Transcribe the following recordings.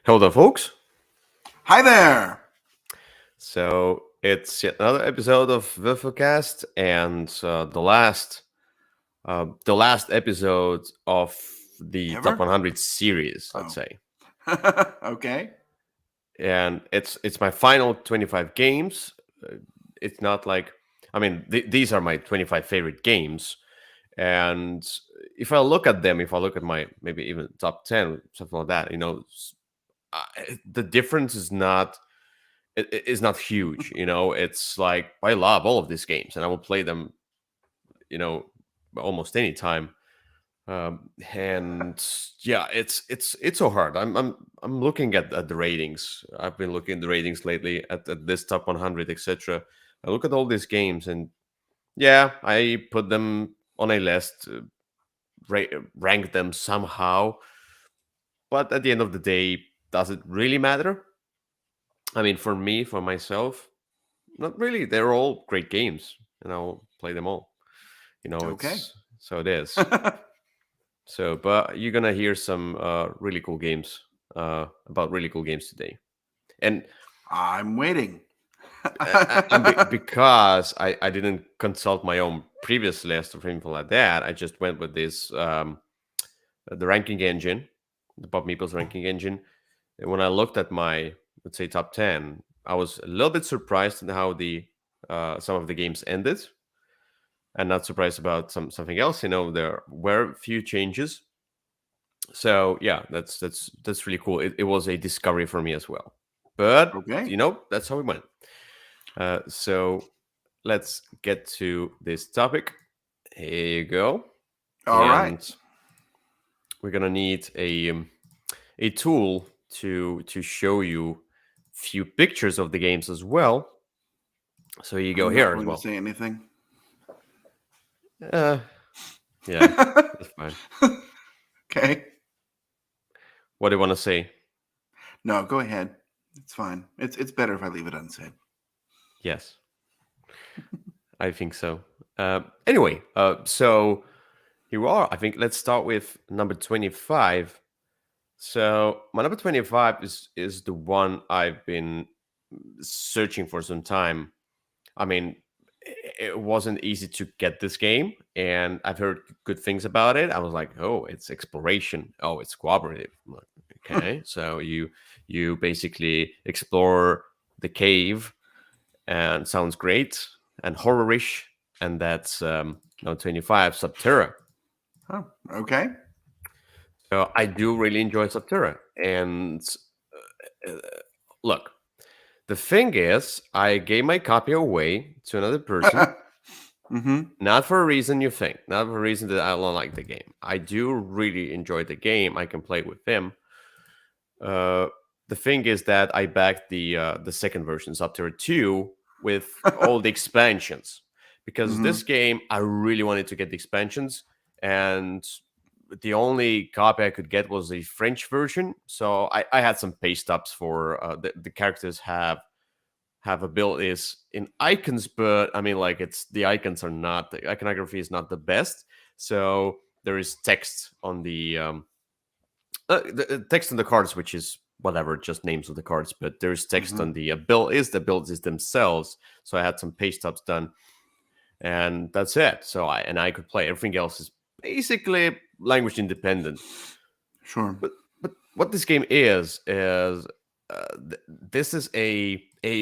Hello, folks. Hi there. So it's yet another episode of Würfelcast, and the last episode of the Top Ever? 100 series, let's Oh. say. Okay. And it's my final 25 games. It's not like these are my 25 favorite games, and if I look at them, if I look at my maybe even top 10, something like that, the difference is not huge. It's like I love all of these games and I will play them, you know, almost any time. And yeah, it's so hard. I'm looking at the ratings. I've been looking at the ratings lately at this top 100, etc. I look at all these games and yeah, I put them on a list, rank them somehow. But at the end of the day, does it really matter? I mean, for me, for myself, not really. They're all great games, and I'll play them all. Okay. It's so it is. So, but you're gonna hear some really cool games about really cool games today, and I'm waiting. because I didn't consult my own previous list or anything like that, I just went with this the ranking engine, the Bob Meeple's ranking engine. And when I looked at my, let's say, top 10, I was a little bit surprised at how the some of the games ended, and not surprised about something else. There were a few changes. So yeah, that's really cool. It was a discovery for me as well. But Okay. that's how it went. So let's get to this topic. Here you go. All right. And we're gonna need a tool to show you few pictures of the games as well. So you go I'm not here as going to well. say anything. Uh, yeah, that's fine. Okay. What do you want to say? No, go ahead. It's fine. It's better if I leave it unsaid. Yes, I think so. Anyway, so here we are. I think let's start with number 25. So my number 25 is the one I've been searching for some time. I mean, it wasn't easy to get this game, and I've heard good things about it. I was like, oh, it's exploration. Oh, it's cooperative. I'm like, okay, so you basically explore the cave, and sounds great and horrorish, and that's number 25, Subterra. Oh, okay. So I do really enjoy Subterra, and uh, look, the thing is, I gave my copy away to another person. Mm-hmm. Not for a reason you think, not for a reason that I don't like the game. I do really enjoy the game. I can play with him. Uh, the thing is that I backed the second version, Subterra 2, with all the expansions. Because Mm-hmm. this game, I really wanted to get the expansions, and the only copy I could get was the French version. So I had some paste ups for the characters have abilities in icons, but I mean, like, it's the icons are not, the iconography is not the best. So there is text on the text on the cards, which is whatever, just names of the cards, but there's text Mm-hmm. on the abilities themselves. So I had some paste ups done, and that's it. So I could play. Everything else is basically language independent. Sure. But what this game is this is a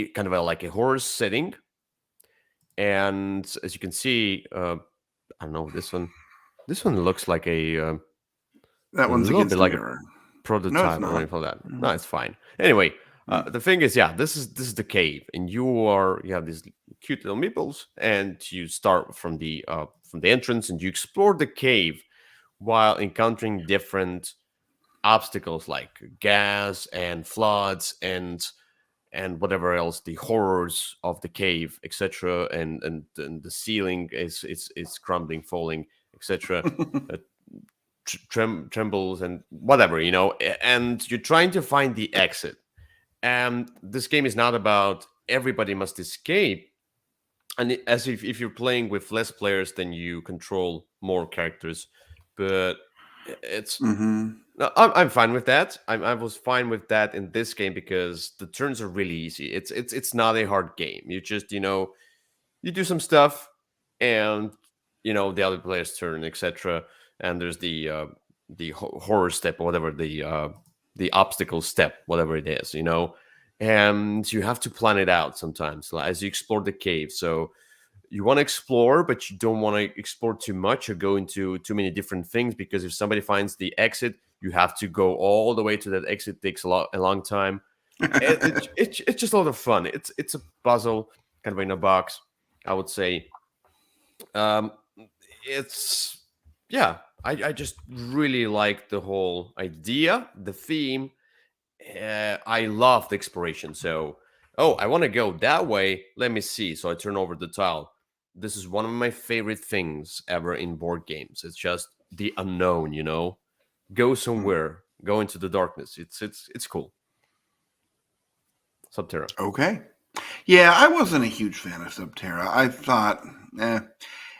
kind of like a horror setting, and as you can see, I don't know, this one looks like That a one's little bit against a like a mirror. No, it's prototype or not. anything like that. No, Mm. it's fine. Anyway, Mm. the thing is, yeah, this is the cave, and you have these cute little meeples, and you start from the entrance, and you explore the cave while encountering different obstacles like gas and floods and whatever else, the horrors of the cave, etc. And the ceiling is crumbling, falling, etc. uh, Trembles and whatever, and you're trying to find the exit. And this game is not about everybody must escape, and as if you're playing with less players, then you control more characters. But It's Mm-hmm. no, I'm fine with that. I was fine with that in this game because the turns are really easy. It's not a hard game. You just you do some stuff, and the other player's turn, etc. And there's the horror step or whatever, the obstacle step, whatever it is, and you have to plan it out sometimes like, as you explore the cave. So you want to explore, but you don't want to explore too much or go into too many different things, because if somebody finds the exit, you have to go all the way to that exit. It takes a long time. It's just a lot of fun. It's a puzzle kind of in a box, I would say. Um, it's yeah. I just really like the whole idea, the theme. I love the exploration. So, oh, I want to go that way. Let me see. So I turn over the tile. This is one of my favorite things ever in board games. It's just the unknown. Go somewhere, go into the darkness. It's cool. Subterra. Okay. Yeah, I wasn't a huge fan of Subterra. I thought, eh,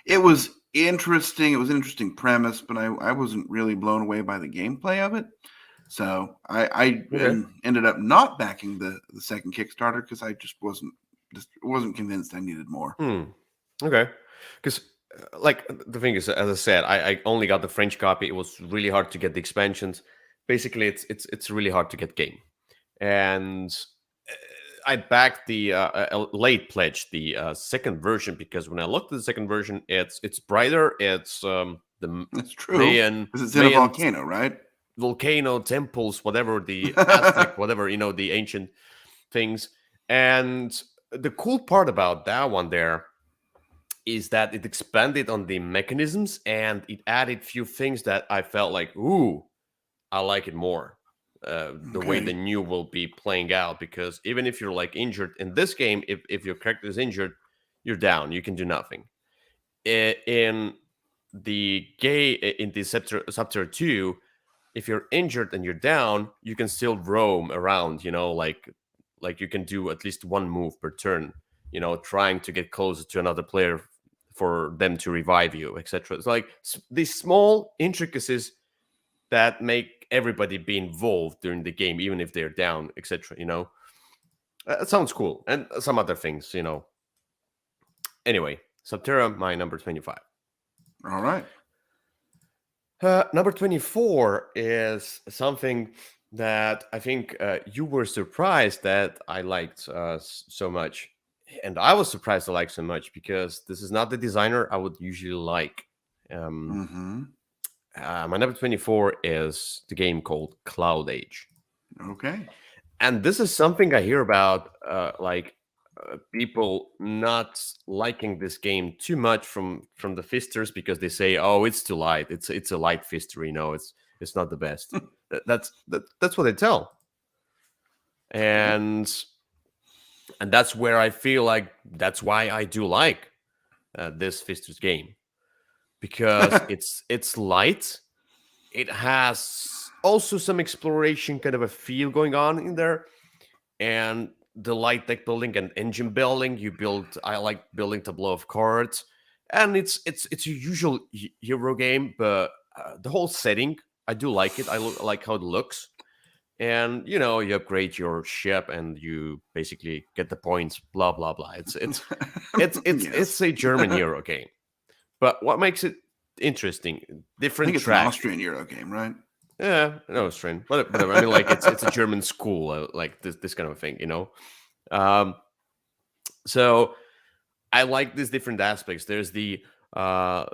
it was interesting. It was an interesting premise, but I wasn't really blown away by the gameplay of it. So I Okay. ended up not backing the second Kickstarter because I just wasn't convinced I needed more. Hmm. Okay. Because, like, the thing is, as I said, I only got the French copy. It was really hard to get the expansions. Basically, it's really hard to get game. And I backed the late pledge, the second version, because when I looked at the second version, it's brighter. It's the That's true Mayan because it's in a Mayan volcano, right? volcano temples, whatever the Aztec, whatever the ancient things. And the cool part about that one there is that it expanded on the mechanisms and it added few things that I felt like, ooh, I like it more. The way the Okay. new will be playing out, because even if you're like injured in this game, if your character is injured, you're down. You can do nothing. In the gay in the Subterra 2, if you're injured and you're down, you can still roam around, like you can do at least one move per turn, trying to get closer to another player for them to revive you, etc. It's like these small intricacies that make everybody be involved during the game, even if they're down, etc. It sounds cool, and some other things. Anyway, Subterra, my number 25. All right. Number 24 is something that I think you were surprised that I liked so much. And I was surprised I liked so much because this is not the designer I would usually like. Um, Mm-hmm. my number 24 is the game called Cloud Age. Okay. And this is something I hear about, like people not liking this game too much from the fisters, because they say, "Oh, it's too light. It's a light fister. It's not the best." That's what they tell, Okay. and that's where I feel like that's why I do like this fisters game, because it's light. It has also some exploration kind of a feel going on in there, and the light deck building and engine building. I like building tableau of cards, and it's a usual hero game, but the whole setting, I do like it. Like how it looks, and you upgrade your ship and you basically get the points, blah blah blah. It's Yes. a German hero game, but what makes it interesting, I think different it's an tracks. Austrian Euro game, right? Yeah, no, it's strange, but I mean, like, it's a German school, like this kind of thing. um so I like these different aspects. There's uh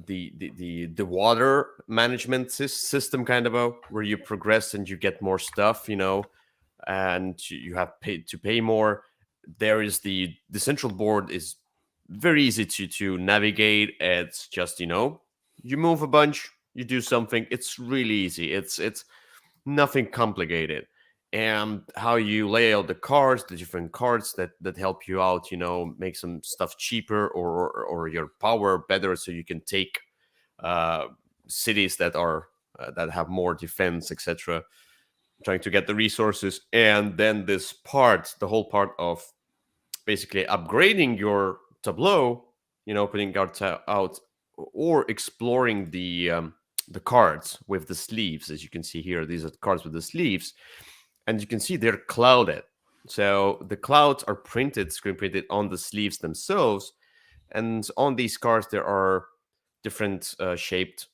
the water management system, kind of where you progress and you get more stuff, and you have to pay more. There is the central board is very easy to navigate. It's just, you move a bunch, you do something. It's really easy. It's nothing complicated. And how you lay out the cards, the different cards that help you out, make some stuff cheaper, or your power better, so you can take uh cities that have more defense, etc., trying to get the resources. And then the whole part of basically upgrading your tableau, putting cards out, or exploring the cards with the sleeves. As you can see here, these are the cards with the sleeves, and you can see they're clouded. So the clouds are printed, screen printed on the sleeves themselves, and on these cards there are different shaped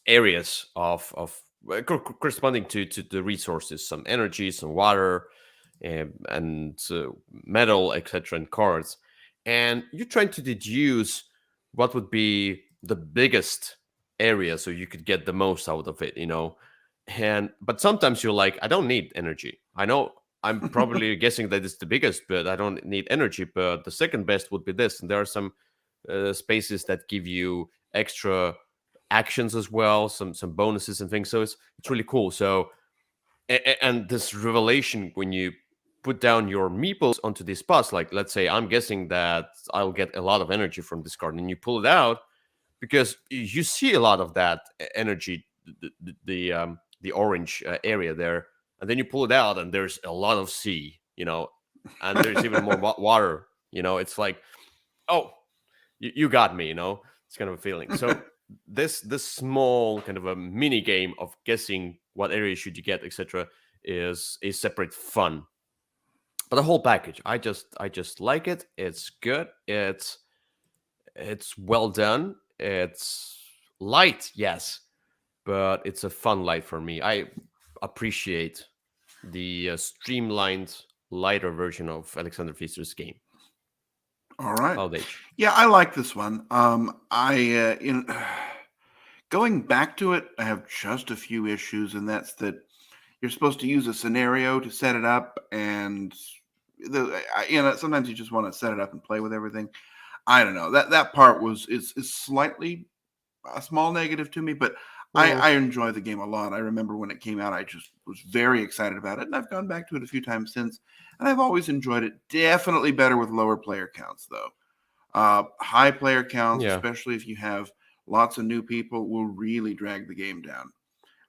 areas of corresponding to the resources, some energy, some water, and metal, etc., and cards. And you're trying to deduce what would be the biggest area so you could get the most out of it, And but sometimes you're like, I don't need energy. I know I'm probably guessing that it's the biggest, but I don't need energy. But the second best would be this. And there are some spaces that give you extra actions as well, some bonuses and things. So it's really cool. So and this revelation when you put down your meeples onto these spots, like let's say I'm guessing that I'll get a lot of energy from this card, and you pull it out because you see a lot of that energy, the orange area there, and then you pull it out and there's a lot of sea, and there's even more water. It's like, oh, you got me. It's kind of a feeling. So this small kind of a mini game of guessing what area should you get, etc., is a separate fun. But the whole package, I just like it. It's good. It's well done. It's light, yes, but it's a fun light for me. I appreciate the streamlined, lighter version of Alexander Pfister's game. All right. Cloud Age. Yeah, I like this one. Going back to it, I have just a few issues, and that's that you're supposed to use a scenario to set it up, and sometimes you just want to set it up and play with everything. I don't know, that part is slightly a small negative to me, but I enjoy the game a lot. I remember when it came out, I just was very excited about it, and I've gone back to it a few times since, and I've always enjoyed it. Definitely better with lower player counts, though. High player counts, Yeah. especially if you have lots of new people, will really drag the game down.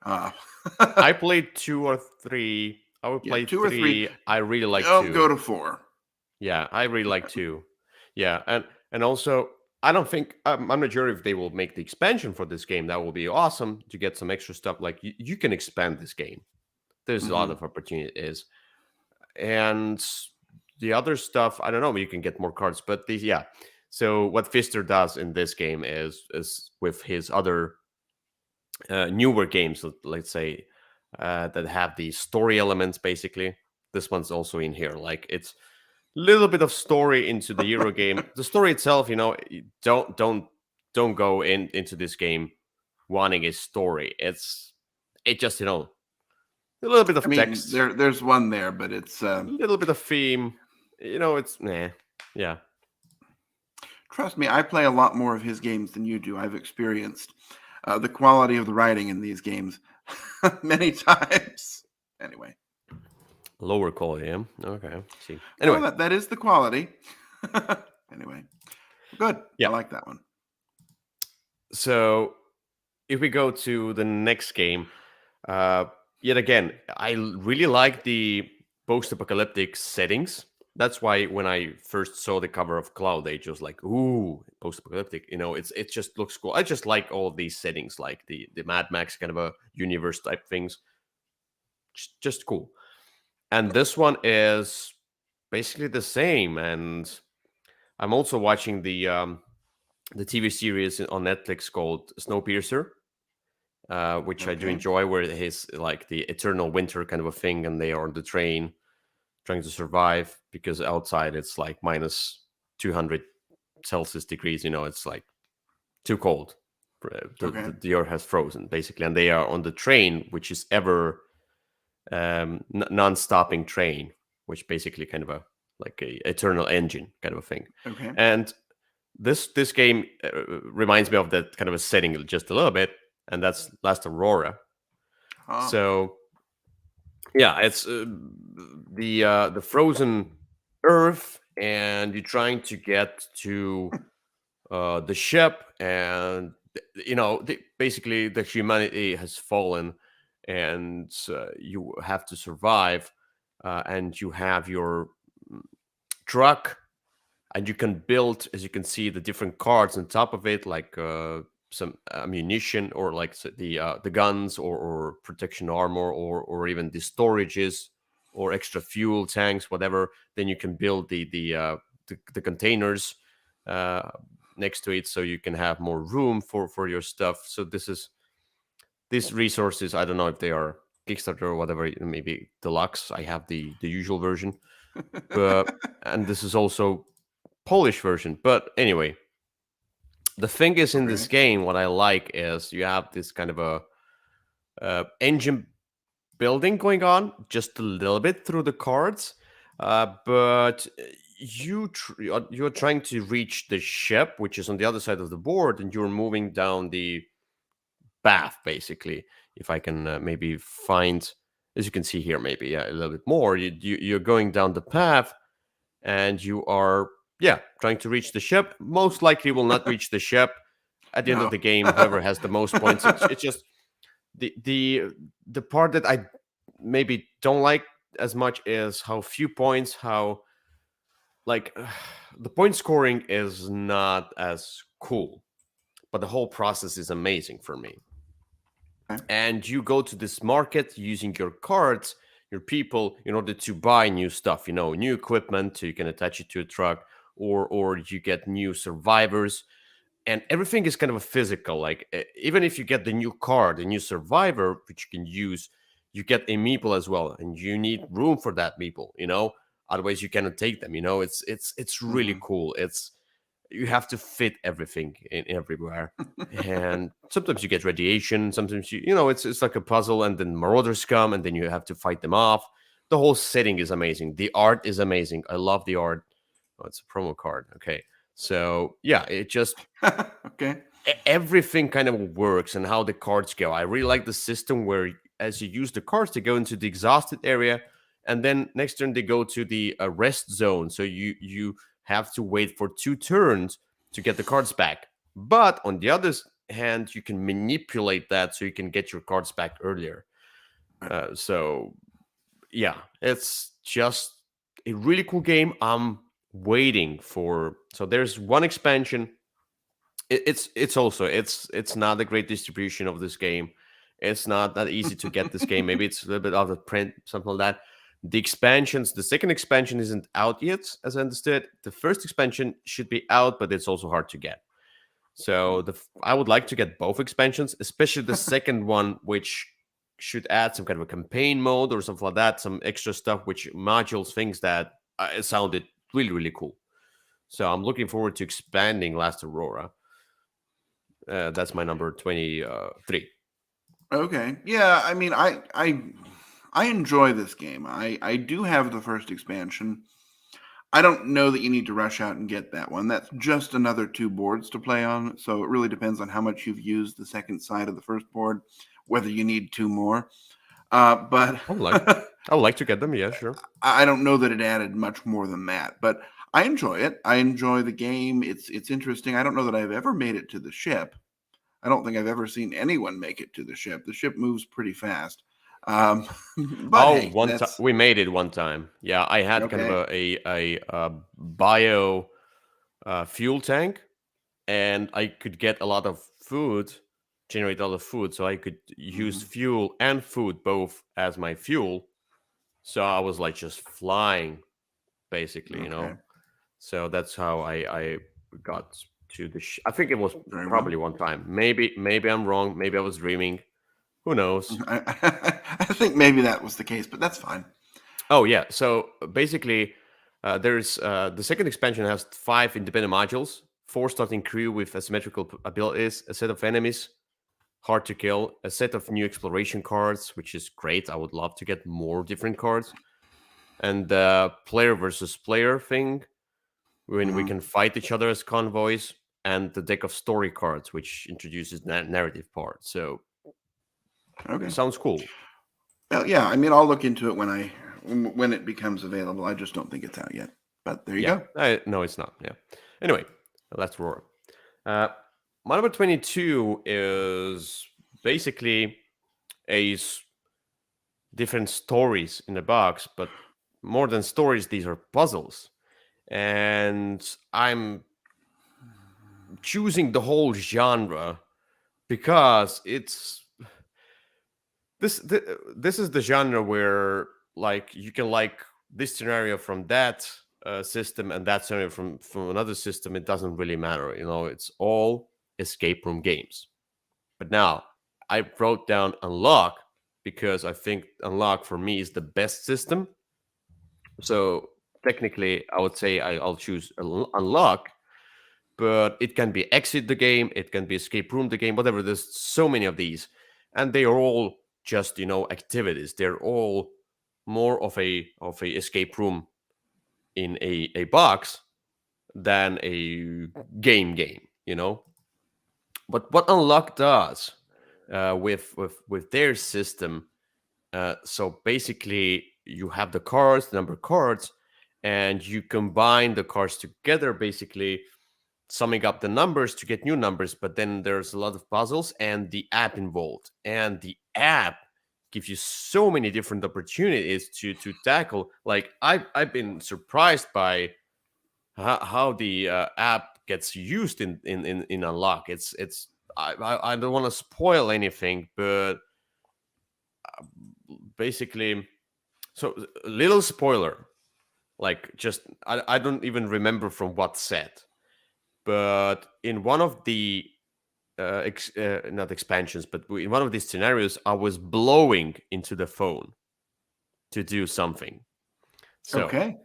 I played 2 or 3. I would play 2 or 3. I really like Don't 2. go to 4. Yeah, I really like 2. Yeah, and also I don't think I'm not sure if they will make the expansion for this game. That will be awesome to get some extra stuff. Like you can expand this game. There's a lot of opportunities, and the other stuff I don't know. You can get more cards, but yeah. So what Pfister does in this game is with his other newer games, let's say, that have the story elements. Basically, this one's also in here. Like it's little bit of story into the Euro game. The story itself, don't go into this game wanting a story. It just a little bit of I mean, text, there's one there, but it's a little bit of theme. It's yeah. Trust me, I play a lot more of his games than you do. I've experienced the quality of the writing in these games many times. Anyway. Lower quality, yeah. Okay. See. Anyway, that is the quality. Anyway. Good. Yeah. I like that one. So if we go to the next game, yet again, I really like the post-apocalyptic settings. That's why when I first saw the cover of Cloud Age, I was like, "Ooh, post-apocalyptic!" It just looks cool. I just like all of these settings, like the Mad Max kind of a universe type things. Just cool. And this one is basically the same. And I'm also watching the TV series on Netflix called Snowpiercer, which I do enjoy, where it's like the eternal winter kind of a thing, and they are on the train trying to survive because outside it's like minus 200 Celsius degrees. It's like too cold. The earth has frozen basically, and they are on the train, which is ever non-stopping train, which basically kind of a eternal engine kind of a thing. Okay. And this game reminds me of that kind of a setting just a little bit, and that's Last Aurora. So yeah, it's the frozen earth, and you're trying to get to the ship, and basically the humanity has fallen, and you have to survive, and you have your truck, and you can build, as you can see, the different cards on top of it, like some ammunition, or like the guns, or protection armor, or even the storages, or extra fuel tanks, whatever. Then you can build the containers uh, next to it, so you can have more room for your stuff. So these resources, I don't know if they are Kickstarter or whatever, maybe deluxe. I have the usual version, but and this is also Polish version. But anyway, the thing is, in this Okay. game, what I like is you have this kind of a engine building going on just a little bit through the cards, but you're trying to reach the ship, which is on the other side of the board, and you're moving down the path, basically. If I can maybe find, as you can see here, maybe a little bit more, you're going down the path, and you are, yeah, trying to reach the ship. Most likely will not reach the ship at the end of No. the game. Whoever has the most points, it's just the part that I maybe don't like as much is how few points, how like the point scoring is not as cool, but the whole process is amazing for me. Okay. And you go to this market using your cards, your people, in order to buy new stuff, new equipment, so you can attach it to a truck, or you get new survivors. And everything is kind of a physical, like even if you get the new card, the new survivor, which you can use, you get a meeple as well, and you need room for that meeple. Otherwise you cannot take them. It's really Mhm. cool. You have to fit everything in everywhere. And sometimes you get radiation, sometimes it's like a puzzle, and then marauders come, and then you have to fight them off. The whole setting is amazing. The art is amazing. I love the art. Oh, it's a promo card. Okay. So yeah, it just Okay. everything kind of works, and how the cards go. I really like the system where, as you use the cards, to go into the exhausted area, and then next turn they go to the rest zone. So you have to wait for 2 turns to get the cards back. But on the other hand, you can manipulate that so you can get your cards back earlier. So yeah, it's just a really cool game. I'm waiting for. So there's one expansion. It's not a great distribution of this game. It's not that easy to get this game. Maybe it's a little bit out of print, something like that. The second expansion isn't out yet, as I understood. The first expansion should be out, but it's also hard to get. So I would like to get both expansions, especially the second one, which should add some kind of a campaign mode or something like that, some extra stuff, which modules things that it sounded really, really cool. So I'm looking forward to expanding Last Aurora. That's my number 23. Okay. Yeah, I mean, I enjoy this game. I do have the first expansion. I don't know that you need to rush out and get that one. That's just another 2 boards to play on. So it really depends on how much you've used the second side of the first board, whether you need 2 more. But I would like, I would like to get them. Yeah, sure. I don't know that it added much more than that. But I enjoy it. I enjoy the game. It's interesting. I don't know that I've ever made it to the ship. I don't think I've ever seen anyone make it to the ship. The ship moves pretty fast. But Oh, hey, one time that's we made it one time. Yeah, I had kind of okay. a bio fuel tank, and I could get a lot of food, generate a lot of food, so I could use Mhm. fuel and food both as my fuel. So I was like just flying, basically. Okay. So that's how I got to the. I think it was Very probably well. one time. Maybe I'm wrong. Maybe I was dreaming. Who knows? I think maybe that was the case, but that's fine. Oh yeah. So basically, there's the second expansion has 5 independent modules, 4 starting crew with asymmetrical abilities, a set of enemies hard to kill, a set of new exploration cards, which is great. I would love to get more different cards, and the player versus player thing when we Hmm. can fight each other as convoys, and the deck of story cards, which introduces narrative part. So Okay. sounds cool. Well, yeah. I mean, I'll look into it when it becomes available. I just don't think it's out yet. But there you Yeah. go. No, it's not. Yeah. Anyway, let's roar. Uh, my number 22 is basically a different stories in the box, but more than stories, these are puzzles. And I'm choosing the whole genre because this is the genre where like you can like this scenario from that system and that scenario from another system. It doesn't really matter, you know. It's all escape room games. But now I wrote down Unlock because I think Unlock for me is the best system. So technically, I would say I'll choose Unlock, but it can be Exit the game, it can be Escape Room the game, whatever. There's so many of these, and they are all just, you know, activities. They're all more of a escape room in a box than a game, you know. But what Unlock does with their system, so basically you have the cards, the number of cards, and you combine the cards together, basically summing up the numbers to get new numbers. But then there's a lot of puzzles and the app involved, and the app gives you so many different opportunities to tackle. Like I've been surprised by how the app gets used in Unlock. It's I don't want to spoil anything, but basically, so a little spoiler. Like just I don't even remember from what set, but in one of the not expansions, but in one of these scenarios, I was blowing into the phone to do something. So Okay.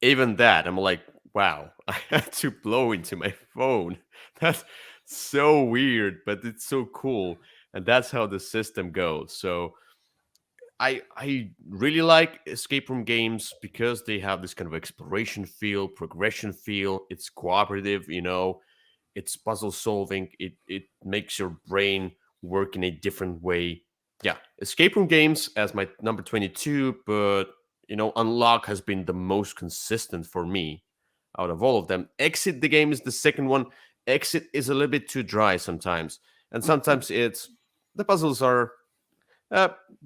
even that, I'm like, wow, I had to blow into my phone. That's so weird, but it's so cool. And that's how the system goes. So I really like escape room games because they have this kind of exploration feel, progression feel. It's cooperative, you know, it's puzzle solving. It makes your brain work in a different way. Yeah, escape room games as my number 22, but you know, Unlock has been the most consistent for me out of all of them. Exit the game is the second one. Exit is a little bit too dry sometimes, and sometimes it's the puzzles are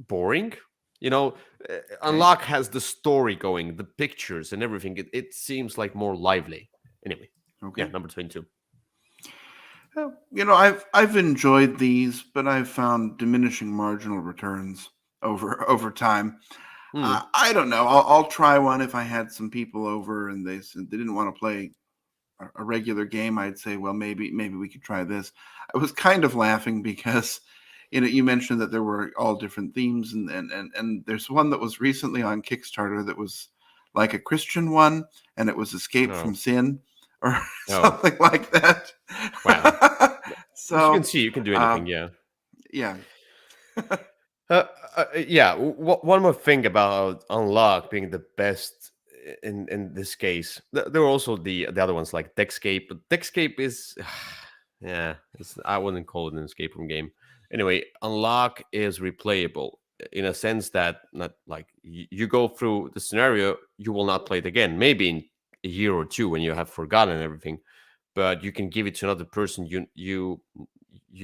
boring. You know, Okay. Unlock has the story going, the pictures and everything. It seems like more lively. Anyway, yeah, Okay. number 22. I've enjoyed these, but I've found diminishing marginal returns over time. Hmm. I don't know. I'll try one if I had some people over and they said they didn't want to play a regular game. I'd say, well, maybe we could try this. I was kind of laughing because you mentioned that there were all different themes, and there's one that was recently on Kickstarter that was like a Christian one, and it was Escape Oh, from Sin or oh, something like that. wow. As you can So, see, you can do anything. um, Yeah. yeah. Uh, yeah. One more thing about Unlock being the best in this case. There were also the other ones like Deckscape. But Deckscape is, yeah, I wouldn't call it an escape room game. Anyway, Unlock is replayable in a sense that not like you go through the scenario, you will not play it again. Maybe in a year or two when you have forgotten everything, but you can give it to another person. You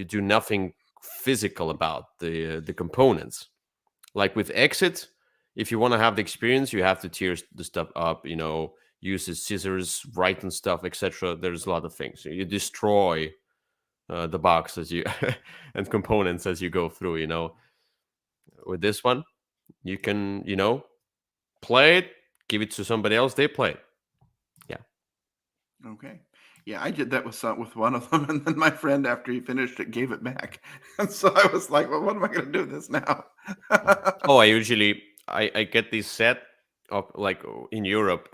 do nothing physical about the components. Like with Exit, if you want to have the experience, you have to tear the stuff up. You know, use the scissors, write and stuff, etc. There's a lot of things. You destroy the box as you and components as you go through. You know, with this one, you can play it, give it to somebody else, they play it. Yeah. Okay. Yeah, I did that with one of them, and then my friend, after he finished it, gave it back, and so I was like, "Well, what am I going to do with this now?" Oh, I get this set of like in Europe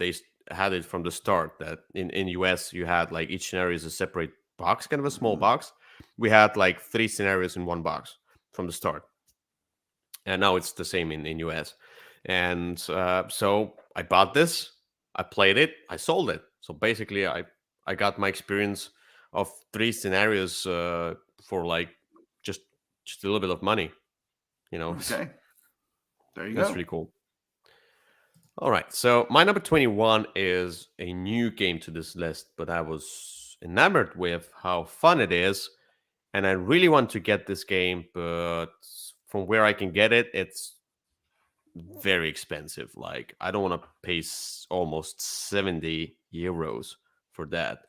had it from the start that in US you had like each scenario is a separate box, kind of a small Mhm. box. We had like three scenarios in one box from the start, and now it's the same in US. And so I bought this, I played it, I sold it. So basically, I got my experience of three scenarios for like just just a little bit of money. You know, Okay, there you that's go. really cool. All right. So my number 21 is a new game to this list, but I was enamored with how fun it is. And I really want to get this game, but from where I can get it, it's very expensive. Like, I don't want to pay almost 70 euros for that.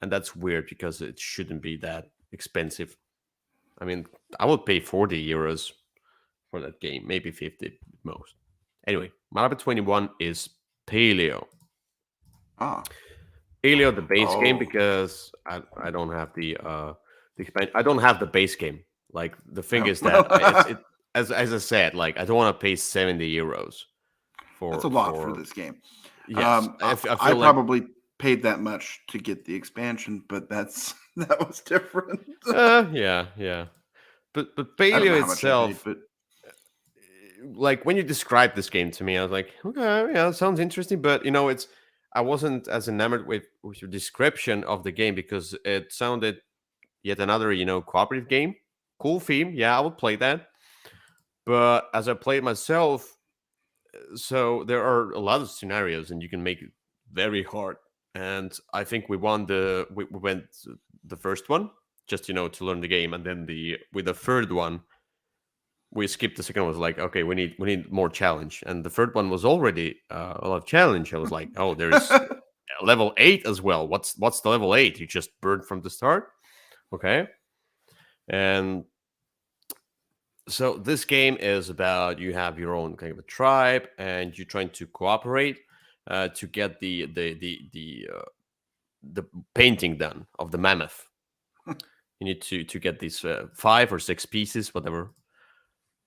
And that's weird because it shouldn't be that expensive. I mean, I would pay 40 euros for that game, maybe 50 at most. Anyway, my number 21 is Paleo. Ah. Ilya the base game Oh. because I don't have the expansion. I don't have the base game. Like the thing Oh. is that it as I said, like I don't want to pay 70 euros That's a for lot for this game. yes. I I feel like probably paid that much to get the expansion, but that's that was different. yeah. But I don't know Paleo how much I paid, itself, but like when you described this game to me, I was like, okay, yeah, it sounds interesting, but it's I wasn't as enamored with your description of the game because it sounded yet another, cooperative game. Cool theme. Yeah, I would play that. But as I played myself, so there are a lot of scenarios and you can make it very hard. And I think we went the first one just to learn the game, and then the with the third one we skipped the second one. Was like, okay, we need more challenge, and the third one was already a lot of challenge. I was like, oh, there's level 8 as well. What's the level 8? You just burned from the start. Okay. And so this game is about you have your own kind of a tribe and you're trying to cooperate to get the painting done of the mammoth. You need to get these 5 or 6 pieces, whatever,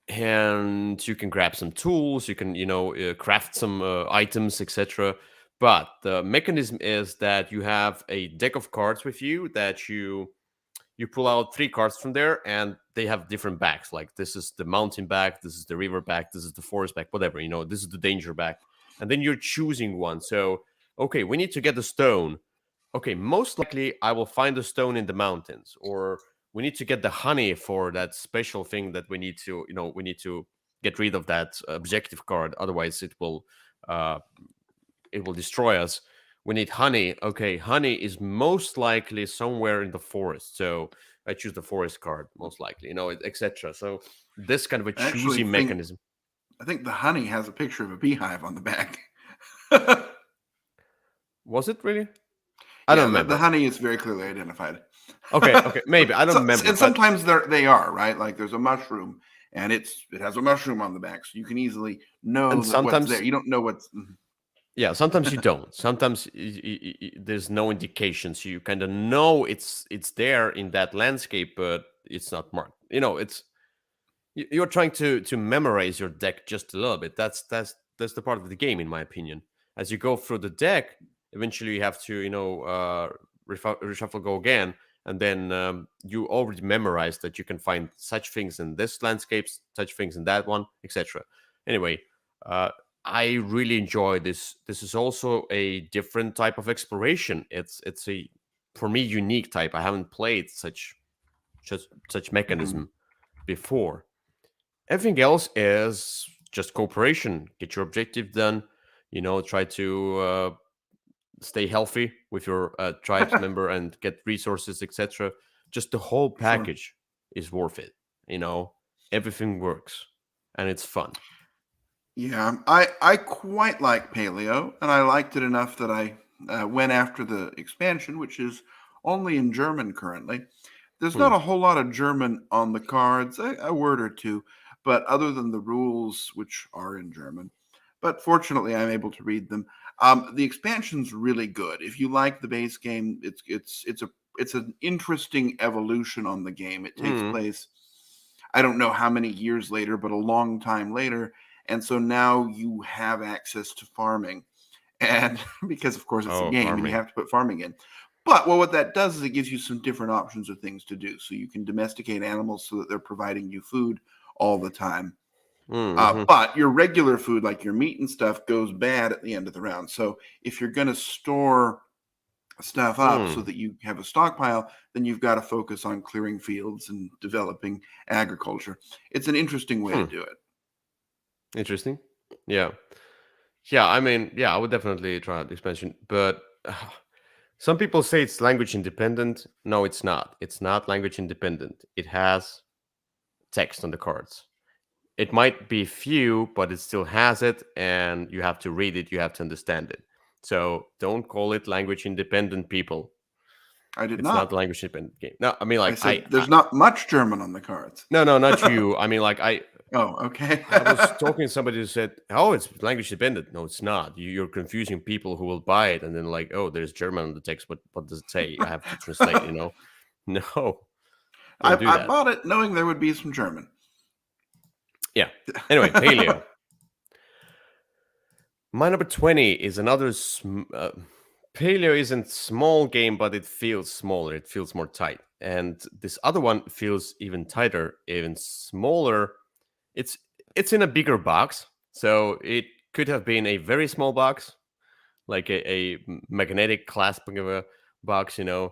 and you can grab some tools. You can craft some items, etc. But the mechanism is that you have a deck of cards with you that you pull out 3 cards from there, and they have different backs. Like this is the mountain back, this is the river back, this is the forest back, whatever. This is the danger back, and then you're choosing one. So okay, we need to get the stone. Okay, most likely I will find the stone in the mountains, or we need to get the honey for that special thing that we need to get rid of that objective card. Otherwise, it will destroy us. We need honey. Okay, honey is most likely somewhere in the forest. So I choose the forest card, most likely, etc. So this kind of a I actually choosing mechanism. I think the honey has a picture of a beehive on the back. Was it really? I don't Yeah, the remember. honey is very clearly identified. Okay, maybe. I don't So, remember, and but sometimes they are right. Like there's a mushroom, and it has a mushroom on the back, so you can easily know and that what's there. sometimes, You don't know what's. yeah, sometimes you don't. Sometimes there's no indications. You kind of know it's there in that landscape, but it's not marked. It's you're trying to memorize your deck just a little bit. That's the part of the game, in my opinion. As you go through the deck, eventually you have to reshuffle, go again, and then you already memorize that you can find such things in this landscape, such things in that one, etc. Anyway, uh, I really enjoy this. This is also a different type of exploration. It's a, for me, unique type. I haven't played such Mhm. mechanism before. Everything else is just cooperation. Get your objective done. Try to stay healthy with your tribes member and get resources, etc. Just the whole Sure. package is worth it. Everything works and it's fun. Yeah, I quite like Paleo, and I liked it enough that I went after the expansion, which is only in German currently. There's Hmm. not a whole lot of German on the cards, a word or two, but other than the rules, which are in German. But fortunately, I'm able to read them. The expansion's really good. If you like the base game, it's an interesting evolution on the game. It takes Hmm. place, I don't know how many years later, but a long time later, and so now you have access to farming, and because of course it's a Oh, game and you farming. have to put farming in. But well, what that does is it gives you some different options of things to do. So you can domesticate animals so that they're providing you food all the time. Mm-hmm. But your regular food, like your meat and stuff, goes bad at the end of the round. So if you're going to store stuff up so Hmm. that you have a stockpile, then you've got to focus on clearing fields and developing agriculture. It's an interesting way to Hmm. do it. Interesting. Yeah. Yeah. I mean, yeah, I would definitely try out the expansion, but some people say it's language independent. No, it's not. It's not language independent. It has text on the cards. It might be few, but it still has it, and you have to read it. You have to understand it. So don't call it language independent, people. I did It's not not. a language dependent game. No, I mean I like said there's not much German on the cards. no, not you. I mean like Oh, okay. I was talking to somebody who said, "Oh, it's language dependent." No, it's not. You're confusing people who will buy it, and then like, "Oh, there's German on the text. What does it say? I have to translate." You know, no, don't do I that. bought it knowing there would be some German. Yeah. Anyway, Paleo. My number 20 is another. Paleo isn't small game, but it feels smaller. It feels more tight, and this other one feels even tighter, even smaller. It's it's in a bigger box, so it could have been a very small box, like a magnetic clasping of a box. I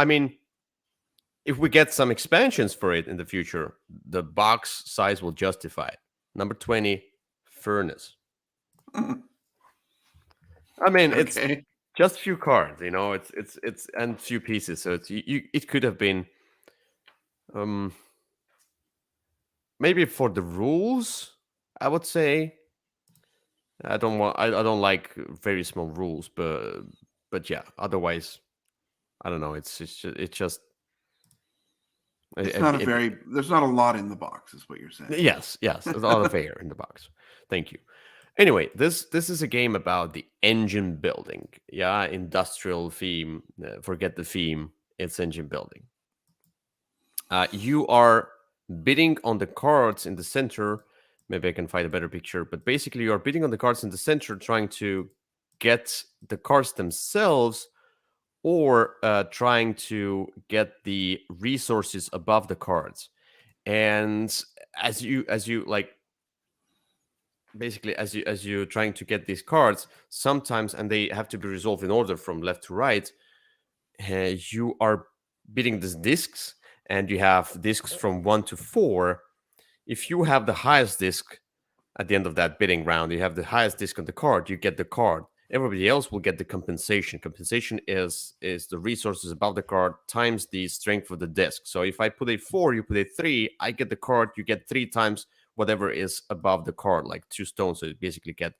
mean, if we get some expansions for it in the future, the box size will justify it. Number 20, Furnace. I mean, it's Okay. just few cards, it's and few pieces. So it could have been um maybe for the rules, I would say. I don't like very small rules, but yeah, otherwise I don't know. It's just It's not a it, very. There's not a lot in the box, is what you're saying. yes, a lot of air in the box. Thank you. Anyway, this is a game about the engine building. Yeah, industrial theme. Forget the theme. It's engine building. You are bidding on the cards in the center. Maybe I can find a better picture, but basically, you are bidding on the cards in the center, trying to get the cards themselves, or trying to get the resources above the cards. And as you like, basically as you trying to get these cards sometimes, and they have to be resolved in order from left to right. You are bidding these discs, and you have discs from 1 to 4. If you have the highest disc at the end of that bidding round, you have the highest disc on the card, you get the card. Everybody else will get the compensation. Compensation is the resources above the card times the strength of the disc. So if I put a 4, you put a 3, I get the card, you get 3 times whatever is above the card, like 2 stones. So you basically get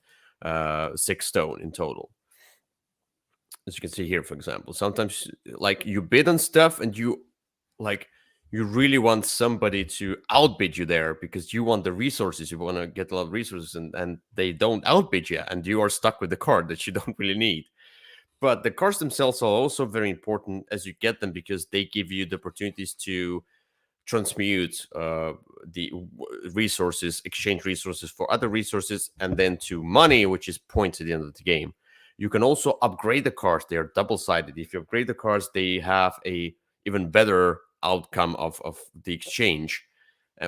6 stone in total. As you can see here, for example, sometimes like you bid on stuff, and you really want somebody to outbid you there because you want the resources. You want to get a lot of resources, and they don't outbid you, and you are stuck with the card that you don't really need. But the cards themselves are also very important as you get them, because they give you the opportunities to transmute the resources, exchange resources for other resources, and then to money, which is points at the end of the game. You can also upgrade the cards. They are double-sided. If you upgrade the cards, they have a even better outcome of the exchange,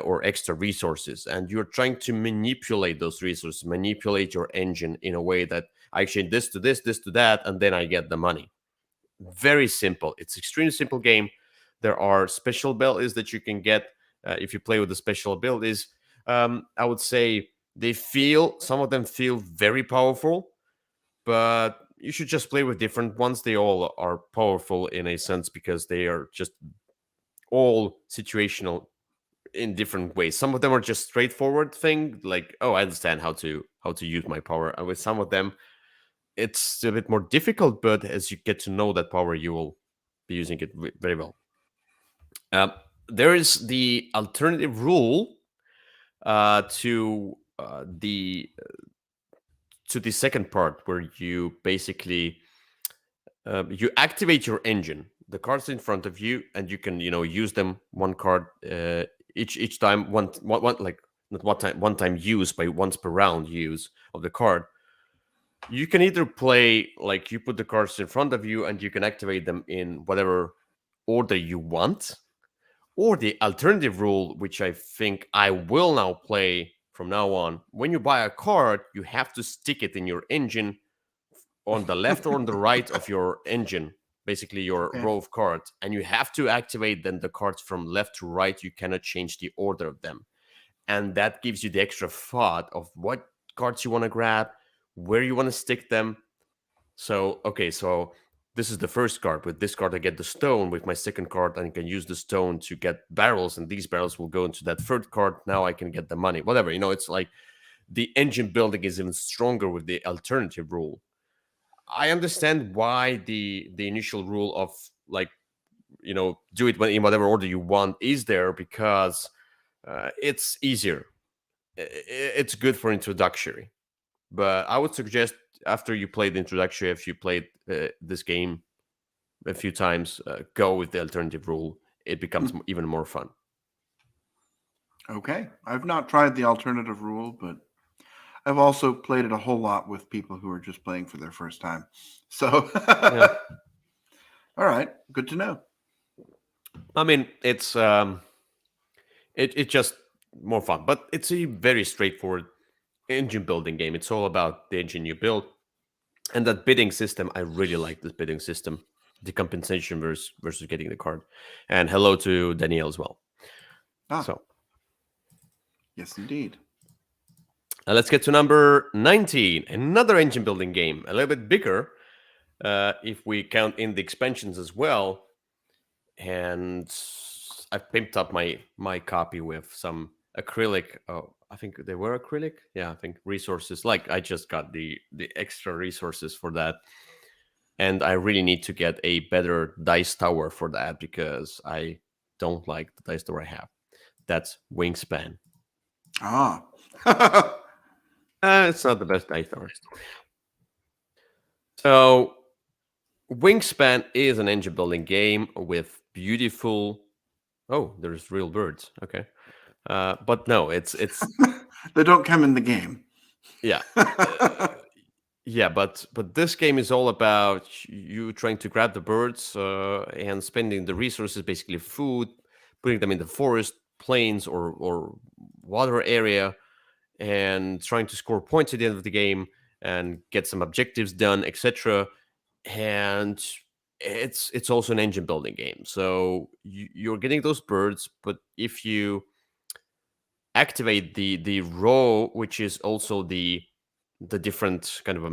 or extra resources. And you're trying to manipulate those resources, manipulate your engine in a way that I exchange this to this to that, and then I get the money. Very simple. It's extremely simple game. There are special abilities that you can get if you play with the special abilities. I would say some of them feel very powerful, but you should just play with different ones. They all are powerful in a sense because they are just all situational in different ways. Some of them are just straightforward thing, like, oh, I understand how to use my power. And with some of them, it's a bit more difficult, but as you get to know that power, you will be using it very well. Uh, there is the alternative rule to the second part, where you basically you activate your engine. The cards in front of you, and you can use them one card each time. One like not one time use by once per round use of the card. You can either play like you put the cards in front of you, and you can activate them in whatever order you want, or the alternative rule, which I think I will now play from now on. When you buy a card, you have to stick it in your engine on the left or on the right of your engine, basically your Okay. row of cards, and you have to activate then the cards from left to right. You cannot change the order of them, and that gives you the extra thought of what cards you want to grab, where you want to stick them. So this is the first card. With this card I get the stone. With my second card I can use the stone to get barrels, and these barrels will go into that third card. Now I can get the money, whatever. It's like the engine building is even stronger with the alternative rule. I understand why the initial rule of like do it in whatever order you want is there because it's easier. It's good for introductory, but I would suggest after you play the introductory, if you played this game a few times, go with the alternative rule. It becomes even more fun. Okay. I've not tried the alternative rule, but I've also played it a whole lot with people who are just playing for their first time. So, Yeah, all right. Good to know. I mean it's it's just more fun, but it's a very straightforward engine building game. It's all about the engine you build and that bidding system. I really like this bidding system, the compensation versus getting the card. And hello to Danielle as well. Ah, So yes, indeed. let's get to number 19, another engine building game, a little bit bigger if we count in the expansions as well. And I've pimped up my copy with some acrylic. Oh, I think they were acrylic. Yeah, I think resources. Like I just got the extra resources for that, and I really need to get a better dice tower for that because I don't like the dice tower I have. That's Wingspan. Ah. It's not the best dice tower. So Wingspan is an engine building game with beautiful. Oh, there's real birds. Okay, but no, it's They don't come in the game. yeah, yeah. But this game is all about you trying to grab the birds and spending the resources, basically food, putting them in the forest, plains, or water area, and trying to score points at the end of the game and get some objectives done, etc. And it's also an engine building game, so you're getting those birds, but if you activate the row, which is also the different kind of a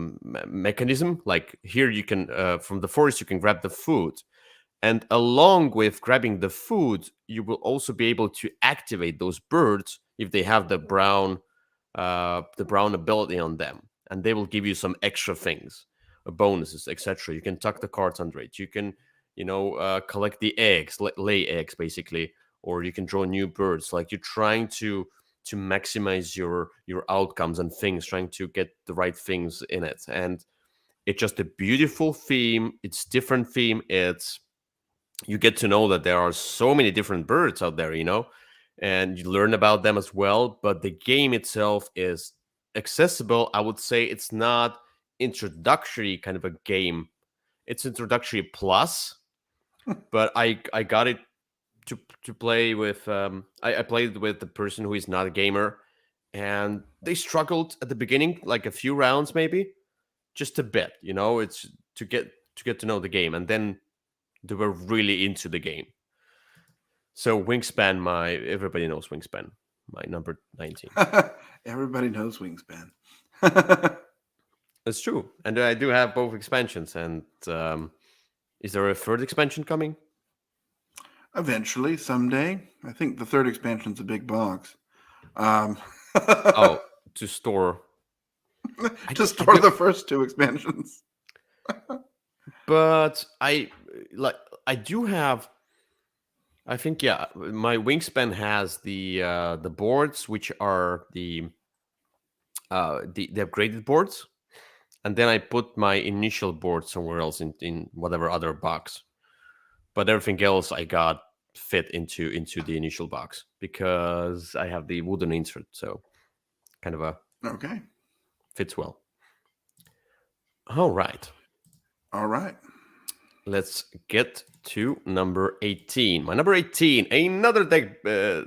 mechanism, like here you can from the forest you can grab the food, and along with grabbing the food you will also be able to activate those birds if they have the brown ability on them, and they will give you some extra things, bonuses, etc. You can tuck the cards under it. You can, collect the eggs, lay eggs, basically, or you can draw new birds. Like you're trying to maximize your outcomes and things, trying to get the right things in it. And it's just a beautiful theme. It's different theme. It's you get to know that there are so many different birds out there, and you learn about them as well. But the game itself is accessible. I would say it's not introductory kind of a game. It's introductory plus, but I got it to play with. I played with the person who is not a gamer, and they struggled at the beginning, like a few rounds maybe, just a bit. It's to get to know the game, and then they were really into the game. So Wingspan, everybody knows Wingspan, my number 19. Everybody knows Wingspan. That's true, and I do have both expansions. And is there a third expansion coming? Eventually, someday. I think the third expansion's a big box. Oh, to store. To store the first two expansions. But I do have. I think yeah, my Wingspan has the boards, which are the upgraded boards, and then I put my initial board somewhere else in whatever other box. But everything else I got fit into the initial box because I have the wooden insert, so kind of a Okay. fits well. All right. All right. Let's get to number 18. My number 18, another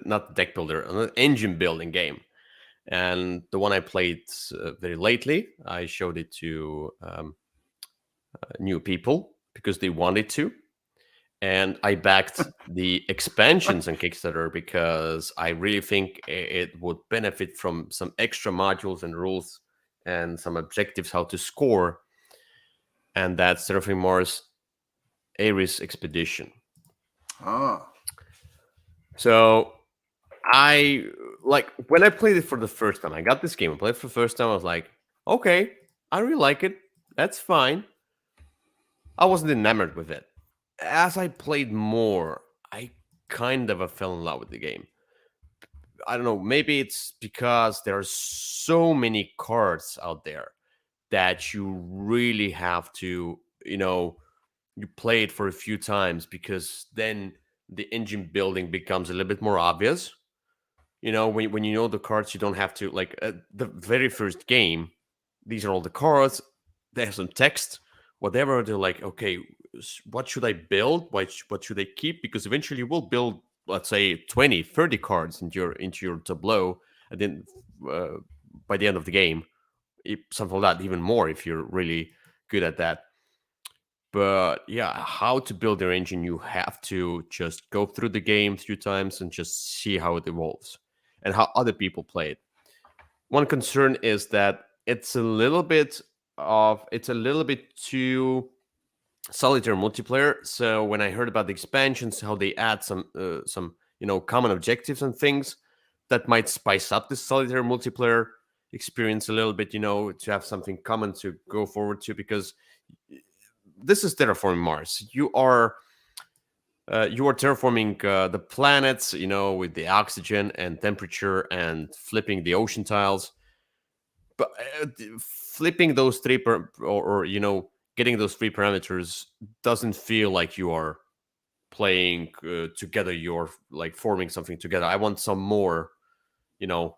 not deck builder, another engine building game. And the one I played very lately. I showed it to new people because they wanted to. And I backed the expansions on Kickstarter because I really think it would benefit from some extra modules and rules and some objectives how to score. And that's Seraphim Mars Ares Expedition. Ah. So I when I played it for the first time, I got this game, I played it for the first time, I was like, okay, I really like it. That's fine. I wasn't enamored with it. As I played more, I kind of fell in love with the game. I don't know, maybe it's because there are so many cards out there that you really have to, you play it for a few times, because then the engine building becomes a little bit more obvious. When you know the cards, you don't have to, like, the very first game, these are all the cards. They have some text, whatever. They're like, okay, what should I build? What should I keep? Because eventually you will build, let's say, 20, 30 cards into your tableau, and then uh, by the end of the game, something like that, even more if you're really good at that. But yeah, how to build your engine, you have to just go through the game a few times and just see how it evolves and how other people play it. One concern is that it's a little bit too solitaire multiplayer. So when I heard about the expansions, how they add some common objectives and things that might spice up this solitaire multiplayer experience a little bit, to have something common to go forward to, because this is terraforming Mars. You are terraforming the planets, with the oxygen and temperature and flipping the ocean tiles. But flipping those or getting those three parameters doesn't feel like you are playing together. You're like forming something together. I want some more, you know,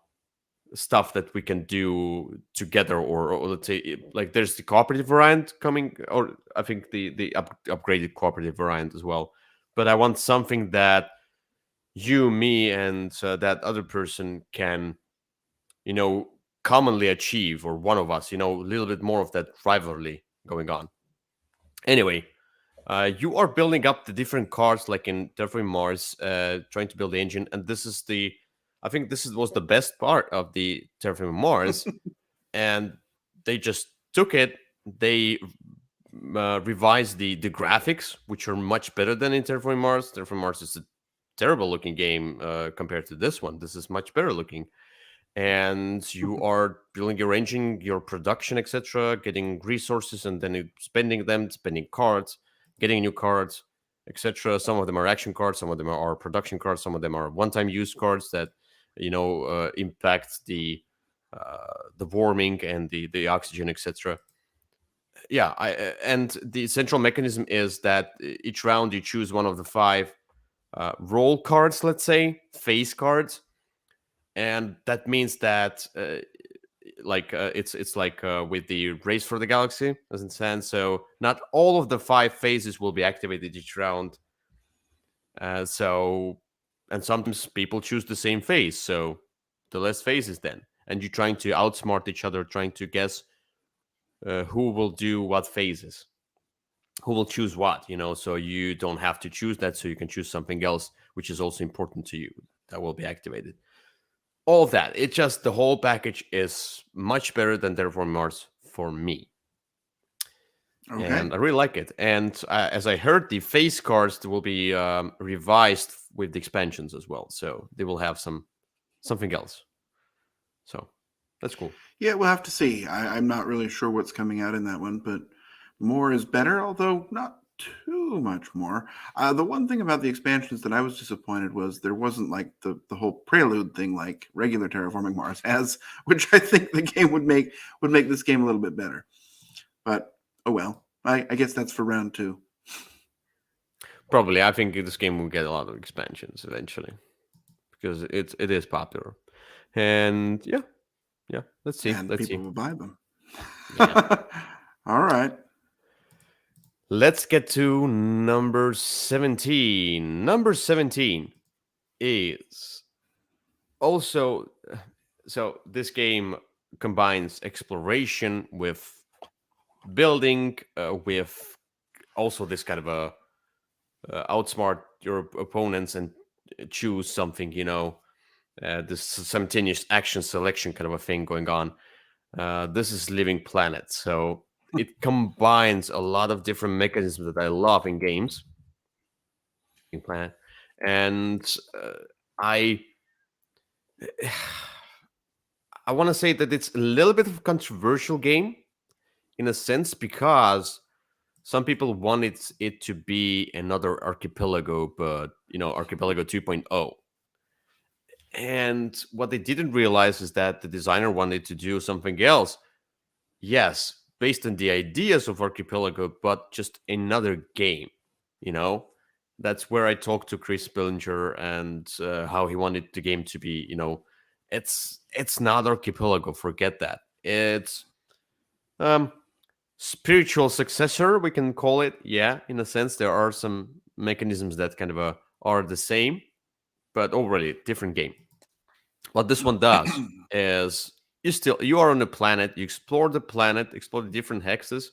stuff that we can do together, or let's say, like, there's the cooperative variant coming, or I think the upgraded cooperative variant as well. But I want something that you, me, and that other person can, you know commonly achieve, or one of us, a little bit more of that rivalry going on. Anyway, you are building up the different cards, like in Terraforming Mars, trying to build the engine, and I think was the best part of the Terraforming Mars, and they just took it. They revised the graphics, which are much better than in Terraforming Mars. Terraforming Mars is a terrible looking game compared to this one. This is much better looking, and you are building your engine, your production, etc., getting resources, and then spending them, spending cards, getting new cards, etc. Some of them are action cards, some of them are production cards, some of them are one-time use cards that impact the warming and the oxygen, etc. Yeah, and the central mechanism is that each round you choose one of the five role cards, let's say phase cards, and that means that it's like with the race for the galaxy, as it stands. So not all of the five phases will be activated each round. So and sometimes people choose the same phase, so the less phases then, and you're trying to outsmart each other, trying to guess who will do what phases, who will choose what, so you don't have to choose that, so you can choose something else which is also important to you that will be activated. All of that. It just, the whole package is much better than Terraform Mars for me. Okay. And I really like it. And as I heard, the face cards will be revised with the expansions as well. So they will have something else. So that's cool. Yeah, we'll have to see. I'm not really sure what's coming out in that one, but more is better, although not too much more. The one thing about the expansions that I was disappointed was there wasn't like the whole prelude thing like regular Terraforming Mars has, which I think the game would make this game a little bit better. But oh well, I guess that's for round 2. Probably, I think this game will get a lot of expansions eventually because it is popular, and yeah. Let's see. And Let's people see. will buy them. Yeah. All right. Let's get to number 17. Number 17 is also, so this game combines exploration with building, with also this kind of a outsmart your opponents and choose something, this simultaneous action selection kind of a thing going on. This is Living Planet, so it combines a lot of different mechanisms that I love in games. Living Planet, and I I want to say that it's a little bit of a controversial game in a sense, because Some people wanted it to be another archipelago, but Archipelago 2.0. And what they didn't realize is that the designer wanted to do something else. Yes, based on the ideas of Archipelago, but just another game. You know, that's where I talked to Chris Billinger and how he wanted the game to be. It's not Archipelago. Forget that. It's um spiritual successor, we can call it. Yeah, in a sense, there are some mechanisms that kind of are the same, but already different game. What this one does is you are on a planet, you explore the planet, explore the different hexes,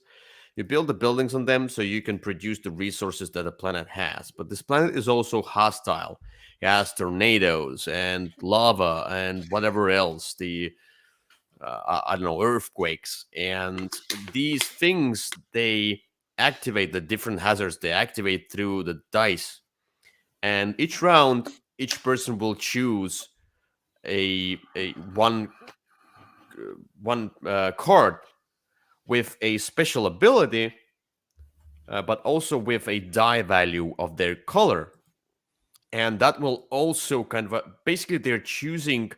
you build the buildings on them so you can produce the resources that a planet has. But this planet is also hostile. It has tornadoes and lava and whatever else, the I don't know, earthquakes, and these things, they activate the different hazards. They activate through the dice, and each round, each person will choose a one card with a special ability, but also with a die value of their color, and that will also kind of basically they're choosing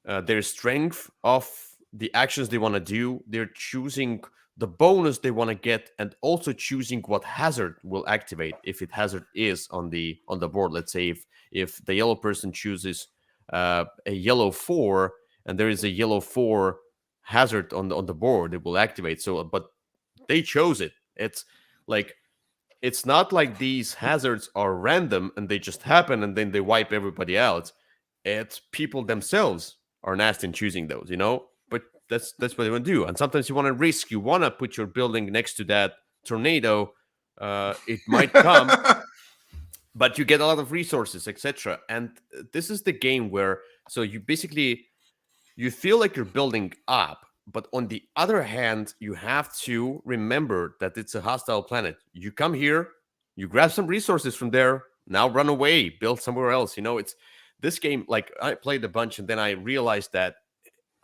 their strength of the actions they want to do. They're choosing the bonus they want to get, and also choosing what hazard will activate if it hazard is on the board. Let's say if the yellow person chooses a yellow 4, and there is a yellow 4 hazard on the board, it will activate. So, but they chose it. Like it's not like these hazards are random and they just happen and then they wipe everybody out. It's people themselves are nasty in choosing those, But that's what they want to do. And sometimes you want to risk. You want to put your building next to that tornado. It might come, but you get a lot of resources, etc. And this is the game where so you feel like you're building up, but on the other hand, you have to remember that it's a hostile planet. You come here, you grab some resources from there, now run away, build somewhere else. It's this game, like I played a bunch and then I realized that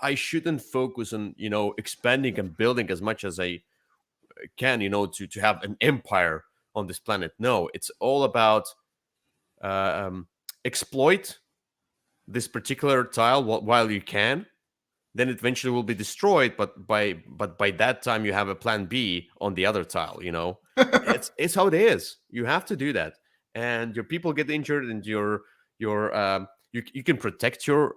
I shouldn't focus on, expanding and building as much as I can, to have an empire on this planet. No, it's all about exploit this particular tile while you can, then it eventually will be destroyed. But by that time, you have a plan B on the other tile. It's how it is. You have to do that, and your people get injured, and you can protect your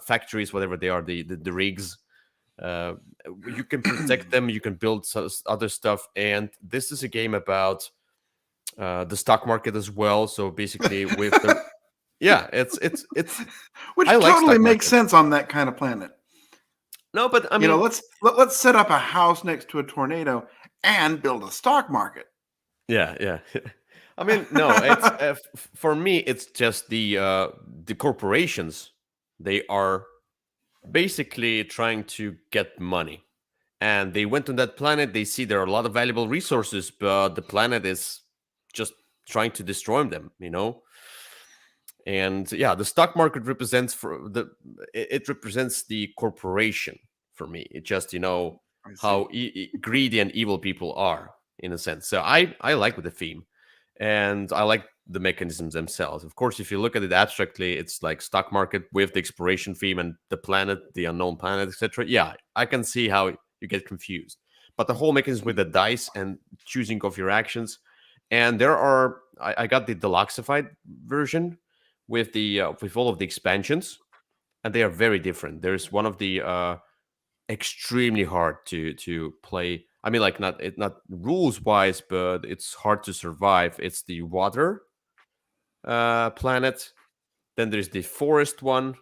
factories, whatever they are, the rigs. Uh, you can protect them. You can build other stuff, and this is a game about the stock market as well. So basically, with the yeah, it's Which I like totally stock makes market. sense on that kind of planet. No, but I mean, Let's set up a house next to a tornado and build a stock market. yeah. I mean, no, it's for me, it's just the corporations. They are basically trying to get money, and they went on that planet. They see there are a lot of valuable resources, but the planet is just trying to destroy them. And yeah, the stock market represents it represents the corporation for me. It just I see. how greedy and evil people are, in a sense. So I like the theme, and I like the mechanisms themselves. Of course, if you look at it abstractly, it's like stock market with the exploration theme and the planet, the unknown planet, etc. Yeah, I can see how you get confused. But the whole mechanism with the dice and choosing of your actions, and I got the deluxified version with all of the expansions, and they are very different. There's one of the extremely hard to play. I mean, like not rules wise, but it's hard to survive. It's the water planet. Then there's the forest one,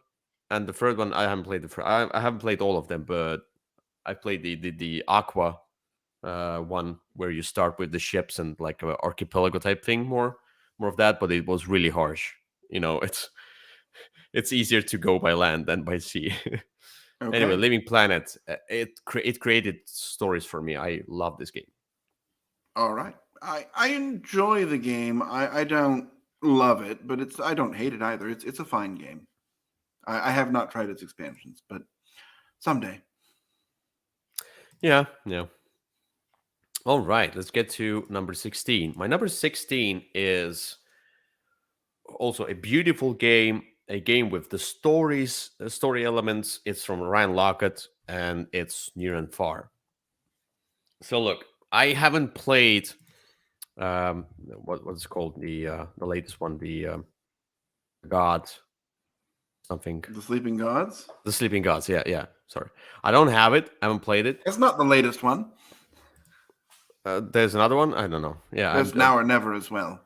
and the third one I haven't played. I haven't played all of them, but I played the aqua one where you start with the ships and like a archipelago type thing, more of that. But it was really harsh. It's easier to go by land than by sea. Anyway, Okay. Living Planet, it created stories for me. I love this game. All right. I enjoy the game. I don't love it, but I don't hate it either. It's a fine game. I have not tried its expansions, but someday. Yeah, yeah. All right, let's get to number 16. My number 16 is also a beautiful game, a game with the story elements. It's from Ryan Lockett, and it's Near and Far. So look, I haven't played what's called the latest one, the God something, The Sleeping Gods? the Sleeping Gods. Yeah, yeah. Sorry, I don't have it. I haven't played it. It's not the latest one. There's another one. I don't know. Yeah, There's Now or Never as well.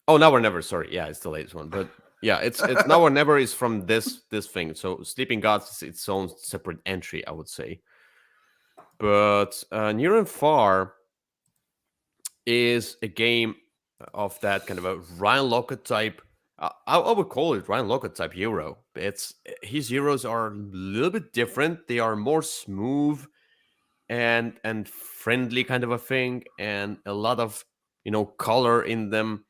oh, Now or Never. Sorry, yeah, it's the latest one. But yeah, it's Now or Never is from this thing. So Sleeping Gods is its own separate entry, I would say. But Near and Far is a game of that kind of a Ryan Lockett type. I would call it Ryan Lockett type hero. It's his heroes are a little bit different. They are more smooth and friendly kind of a thing, and a lot of color in them.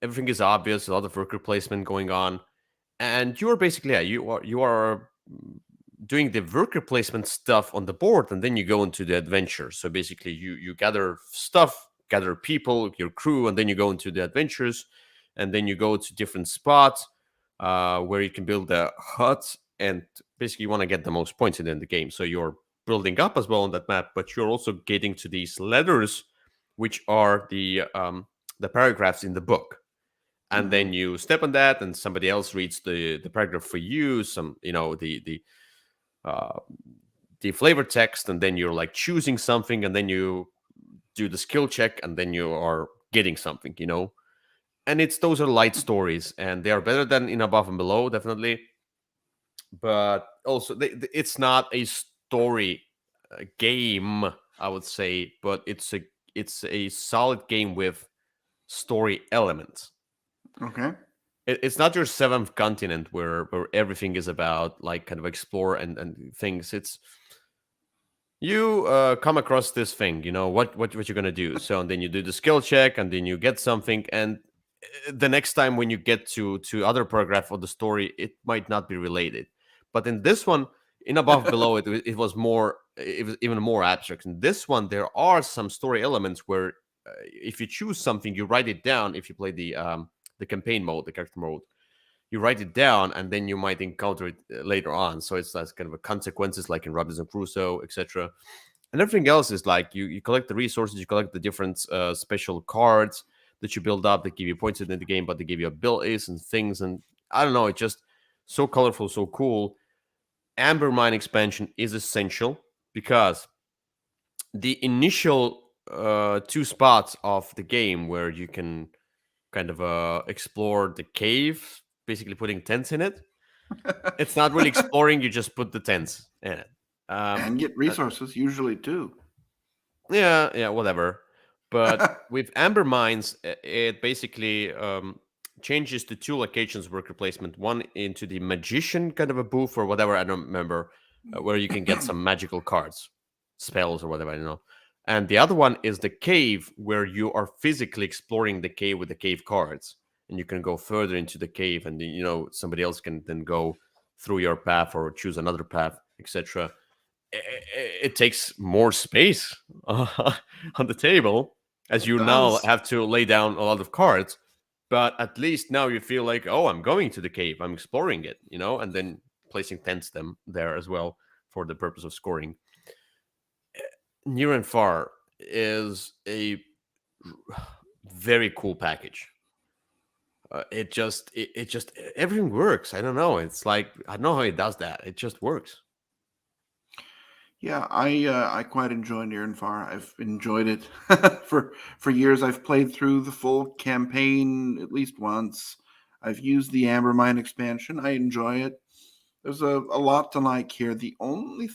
Everything is obvious. A lot of worker placement going on, and you're basically you are doing the worker placement stuff on the board, and then you go into the adventure. So basically, you gather stuff, gather people, your crew, and then you go into the adventures, and then you go to different spots where you can build a hut, and basically you want to get the most points in the game. So you're building up as well on that map, but you're also getting to these letters, which are the paragraphs in the book. And then you step on that, and somebody else reads the paragraph for you. Some uh, the flavor text, and then you're like choosing something, and then you do the skill check, and then you are getting something. And those are light stories, and they are better than in Above and Below, definitely. But also, it's not a story game, I would say, but it's a solid game with story elements. Okay. It's not your seventh continent where everything is about like kind of explore and things. It's you come across this thing, what you're gonna do. So and then you do the skill check, and then you get something, and the next time when you get to other paragraph of the story, it might not be related. But in this one, in Above Below, it was more, it was even more abstract. In this one, there are some story elements where if you choose something, you write it down. If you play the campaign mode, the character mode, you write it down, and then you might encounter it later on. So it's like kind of a consequences, like in Robinson Crusoe, etc. And everything else is like you collect the resources, you collect the different special cards that you build up that give you points in the game, but they give you abilities and things. And I don't know, it's just so colorful, so cool. Amber Mine expansion is essential because the initial two spots of the game where you can kind of explore the cave, basically putting tents in it. It's not really exploring; you just put the tents in it, And get resources usually too. yeah, whatever. But with Amber Mines, it basically changes the two locations worker placement. One into the magician kind of a booth or whatever, I don't remember, where you can get some magical cards, spells or whatever, I don't know. And the other one is the cave, where you are physically exploring the cave with the cave cards, and you can go further into the cave, and somebody else can then go through your path or choose another path, etc. It takes more space on the table, as It you now does. have to lay down a lot of cards. But at least now you feel like, oh, I'm going to the cave, I'm exploring it, and then placing tents them there as well for the purpose of scoring. Near and Far is a very cool package. It just everything works. I don't know. It's like I don't know how it does that. It just works. Yeah, I quite enjoy Near and Far. I've enjoyed it for years. I've played through the full campaign at least once. I've used the Amber Mine expansion. I enjoy it. There's a lot to like here. The only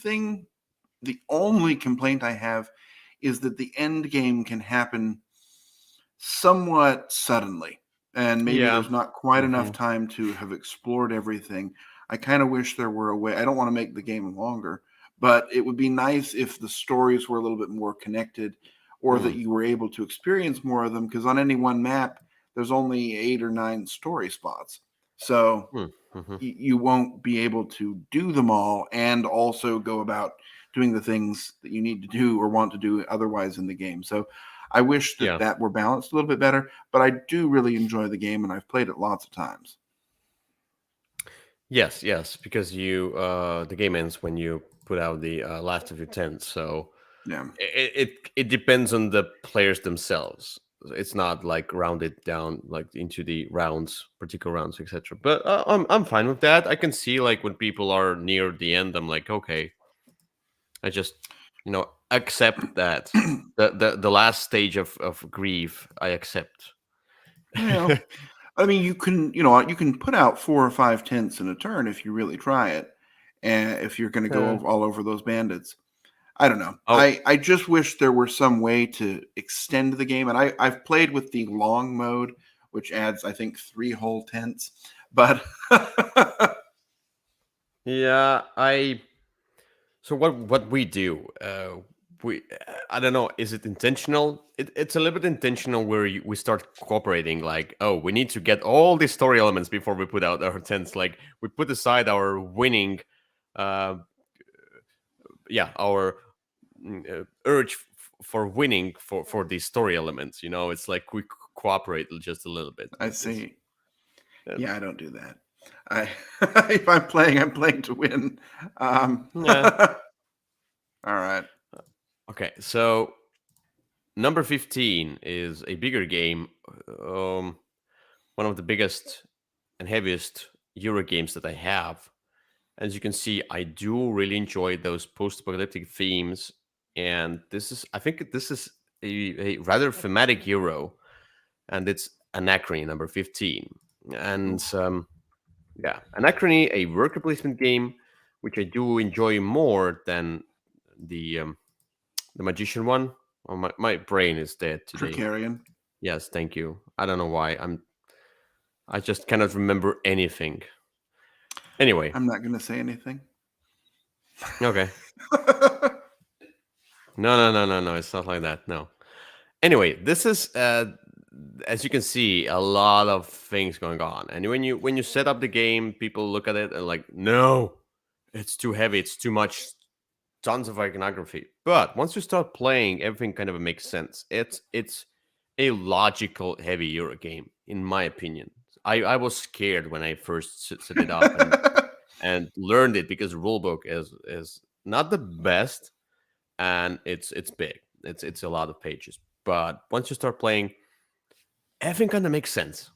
complaint I have is that the end game can happen somewhat suddenly, and maybe Yeah. there's not quite enough Hmm. time to have explored everything. I kind of wish there were a way. I don't want to make the game longer, but it would be nice if the stories were a little bit more connected, or that you were able to experience more of them, because on any one map there's only 8 or 9 story spots. So Mm-hmm. you won't be able to do them all and also go about doing the things that you need to do or want to do otherwise in the game. So I wish that Yeah. that were balanced a little bit better, but I do really enjoy the game and I've played it lots of times. Yes, yes, because you the game ends when you put out the last of your tents. So Yeah. it depends on the players themselves. It's not like rounded down like into the rounds, particular rounds, etc. But I'm fine with that. I can see like when people are near the end, I'm like, okay, I just accept that the last stage of grief I accept. Well, I mean, you can put out 4 or 5 tents in a turn if you really try it, and if you're going to go Uh, all over those bandits. I don't know. oh I just wish there were some way to extend the game. And I've played with the long mode, which adds, I think, 3 whole tents. But yeah, I. So what we do? We I don't know. Is it intentional? It's a little bit intentional where we start cooperating. Like, oh, we need to get all the story elements before we put out our tents. Like, we put aside our winning, uh, yeah, our urge for winning for these story elements. It's like we cooperate just a little bit. I It's see. uh, Yeah, I don't do that. I if I'm playing to win. yeah. All right. Okay, so number 15 is a bigger game. Um, One of the biggest and heaviest Euro games that I have. As you can see, I do really enjoy those post-apocalyptic themes, and I think this is a rather thematic Euro, and it's Anachrony number 15. And Ooh, yeah, Anachrony, a worker placement game, which I do enjoy more than the Magician one. Oh, my brain is dead today. Tricarian. Yes, thank you. I don't know why. I just cannot remember anything. Anyway, I'm not going to say anything. okay. No. It's not like that. No. Anyway, this is as you can see, a lot of things going on. And when you set up the game, people look at it and like, no, it's too heavy. It's too much. Tons of iconography. But once you start playing, everything kind of makes sense. It's a logical heavy Euro game, in my opinion. I was scared when I first set it up and learned it because the rulebook is not the best, and it's big. It's a lot of pages. But once you start playing, everything kind of makes sense.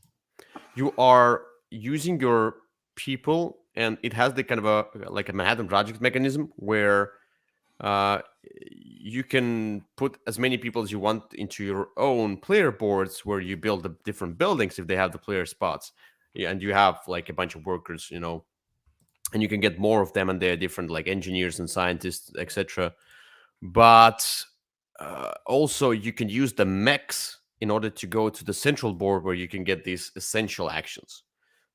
You are using your people, and it has the kind of a Manhattan Project mechanism where uh, you can put as many people as you want into your own player boards where you build the different buildings if they have the player spots. Yeah, and you have like a bunch of workers, and you can get more of them, and they're different, like engineers and scientists, etc. But also you can use the mechs in order to go to the central board where you can get these essential actions,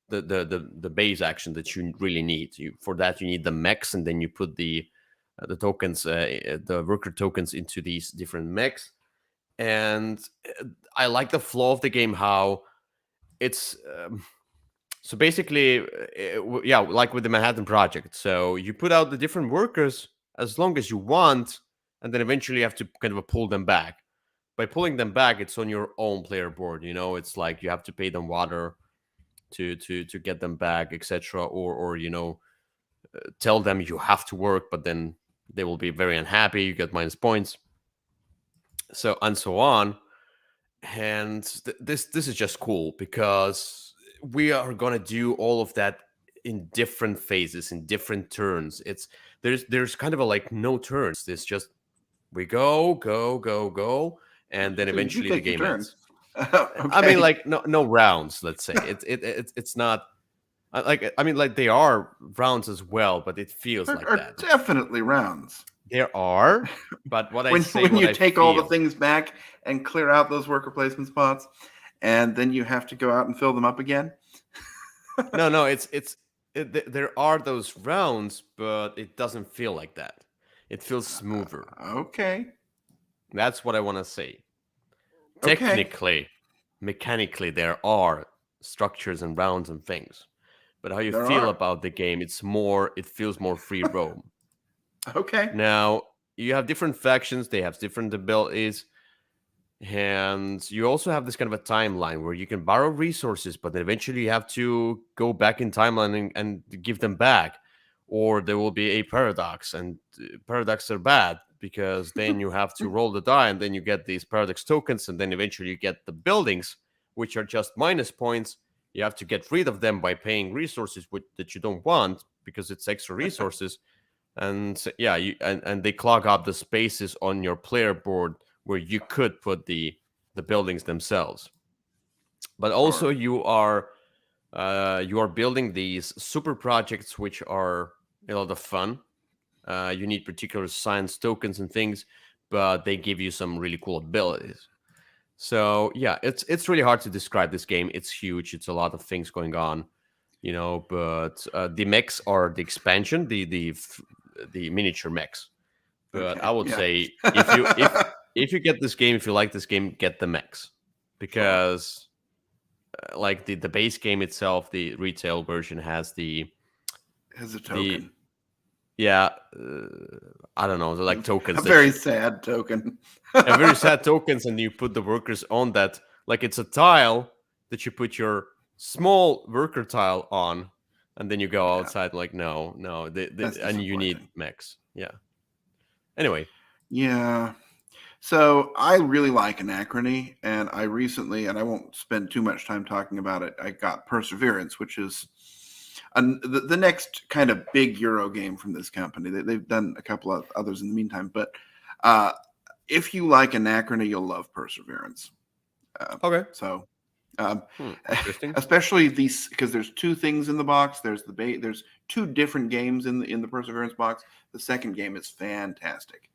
the base action that you really need. For that you need the mechs, and then you put the tokens, the worker tokens, into these different mechs. And I like the flow of the game, how it's so basically, yeah, like with the Manhattan Project. So you put out the different workers as long as you want, and then eventually you have to kind of pull them back. By pulling them back, it's on your own player board. It's like you have to pay them water to get them back, etc. Or tell them you have to work, but then they will be very unhappy. You get minus points, so and so on. And this is just cool because we are gonna do all of that in different phases, in different turns. There's kind of a like no turns. There's just we go, and then So you do eventually the take your game turn. ends. I mean, Okay. like no rounds. Let's say it's not like, I mean, like they are rounds as well, but it feels There like are that. definitely rounds. There are, but what I say, When what you I take all the feel. things back and clear out those worker placement spots, and then you have to go out and fill them up again. No, there are those rounds, but it doesn't feel like that. It feels smoother. Okay. That's what I want to say. Okay. Technically, mechanically, there are structures and rounds and things, but how you There feel are. about the game, it feels more free roam. Okay. Now, you have different factions, they have different abilities, and you also have this kind of a timeline where you can borrow resources, but then eventually you have to go back in timeline and give them back. Or there will be a paradox, and paradoxes are bad because then you have to roll the die and then you get these paradox tokens, and then eventually you get the buildings, which are just minus points. You have to get rid of them by paying resources that you don't want because it's extra resources. And yeah, and they clog up the spaces on your player board where you could put the buildings themselves. But also Sure. you are building these super projects, which are a lot of fun. You need particular science tokens and things, but they give you some really cool abilities. So yeah, it's really hard to describe this game. It's huge. It's a lot of things going on, But the mechs are the expansion, the miniature mechs. But I Okay. would Yeah. say if you get this game, if you like this game, get the mechs Sure. because like the base game itself, the retail version has Has a the token. yeah I don't know, the like A tokens that very you sad token. very sad tokens, and you put the workers on that, like it's a tile that you put your small worker tile on, and then you go Yeah, outside like no that's and you need disappointing. mechs. Yeah. Anyway. Yeah. So I really like Anachrony, and I recently, and I won't spend too much time talking about it, I got Perseverance, which is the next kind of big Euro game from this company. They've done a couple of others in the meantime, but uh, if you like Anachrony, you'll love Perseverance. Uh, Okay. so, um, Interesting. especially these, because there's two things in the box. There's two different games in the Perseverance box. The second game is fantastic.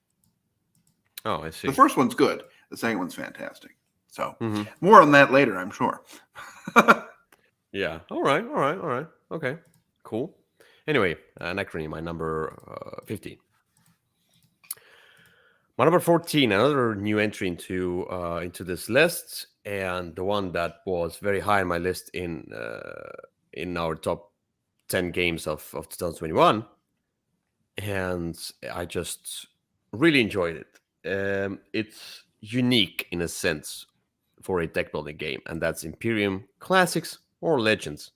Oh, I The see. first one's good. The second one's fantastic. So, Hmm. more on that later, I'm sure. Yeah. All right. All right. All right. Okay. Cool. Anyway, Anachrony, my number 15. My number 14, another new entry into this list, and the one that was very high on my list in our top 10 games of 2021, and I just really enjoyed it. It's unique in a sense for a deck building game, and that's Imperium Classics or Legends.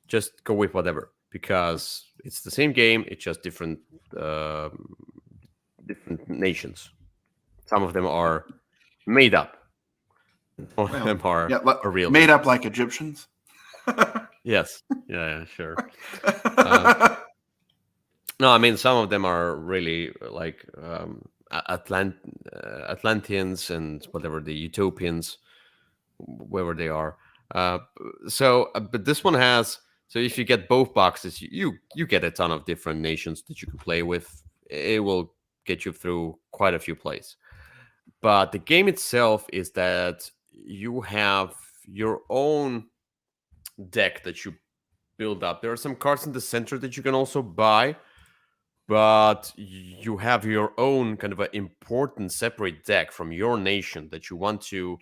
Just go with whatever because it's the same game. It's just different nations. Some of them are made up. Some of Well, them are yeah, real made up nations. like Egyptians. Yes. Yeah. Sure. Uh, no, I mean some of them are really like Atlanteans and whatever the Utopians, wherever they are. Uh, but this one has. So if you get both boxes, you get a ton of different nations that you can play with. It will get you through quite a few plays. But the game itself is that you have your own deck that you build up. There are some cards in the center that you can also buy, but you have your own kind of an important separate deck from your nation that you want to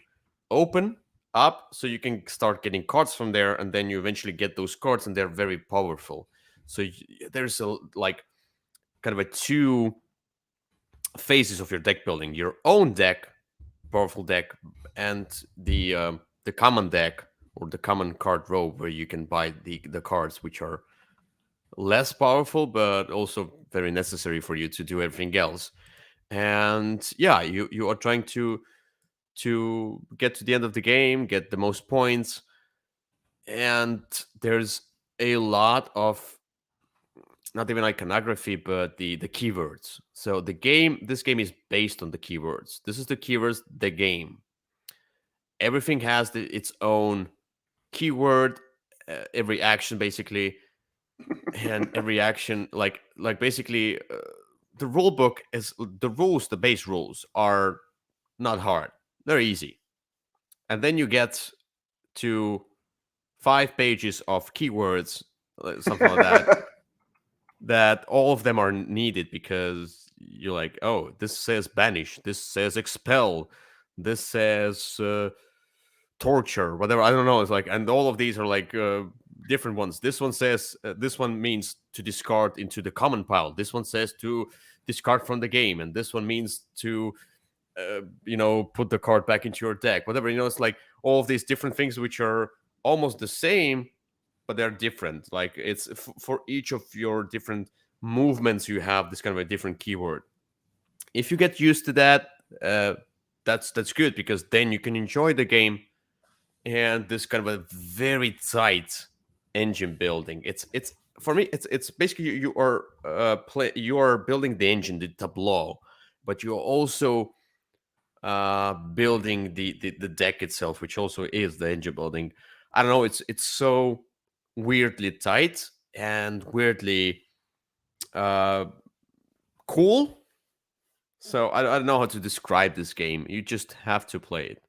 open up so you can start getting cards from there, and then you eventually get those cards and they're very powerful. So there's a like kind of a two phases of your deck building: your own deck, powerful deck, and the common deck or the common card row where you can buy the cards which are less powerful but also very necessary for you to do everything else. And yeah, you are trying to get to the end of the game, get the most points, and there's a lot of not even iconography but the keywords. So this game is based on the keywords. This is the keywords, the game. Everything has its own keyword, every action basically, and every action like basically the rule book is the rules. The base rules are not hard, they're easy, and then you get to 5 pages of keywords, something like that, that all of them are needed because you're like, oh, this says banish, this says expel, this says torture, whatever. I don't know. It's like, and all of these are like different ones. This one says this one means to discard into the common pile. This one says to discard from the game, and this one means to put the card back into your deck, whatever. It's like all of these different things which are almost the same, but they're different. Like it's for each of your different movements, you have this kind of a different keyword. If you get used to that, that's good, because then you can enjoy the game. And this kind of a very tight engine building. It's for me. It's basically you are building the engine, the tableau, but you're also building the deck itself, which also is the engine building. I don't know. It's so weirdly tight and weirdly uh, cool. So I don't know how to describe this game. You just have to play it.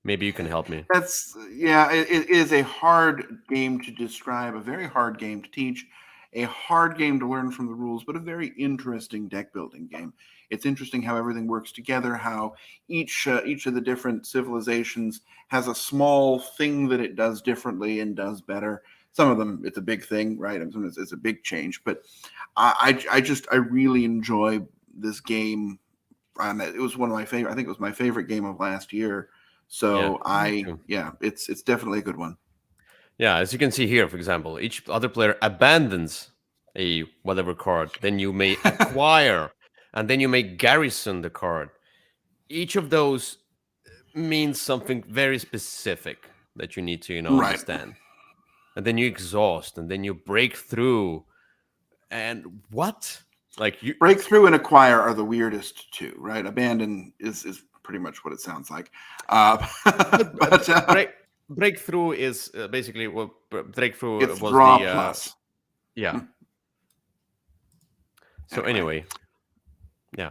Maybe you can help me. It is a hard game to describe, a very hard game to teach, a hard game to learn from the rules, but a very interesting deck building game. It's interesting how everything works together, how each of the different civilizations has a small thing that it does differently and does better. Some of them, it's a big thing, right? And sometimes it's a big change. But I really enjoy this game. And it was one of my favorite. I think it was my favorite game of last year. So it's definitely a good one. Yeah, as you can see here, for example, each other player abandons a whatever card. Then you may acquire, and then you may garrison the card. Each of those means something very specific that you need to, Right. understand. And then you exhaust, and then you break through. And what? Like you break through and acquire are the weirdest two, right? Abandon is pretty much what it sounds like. Breakthrough is basically what breakthrough it's was draw the plus. Yeah. So anyway, yeah,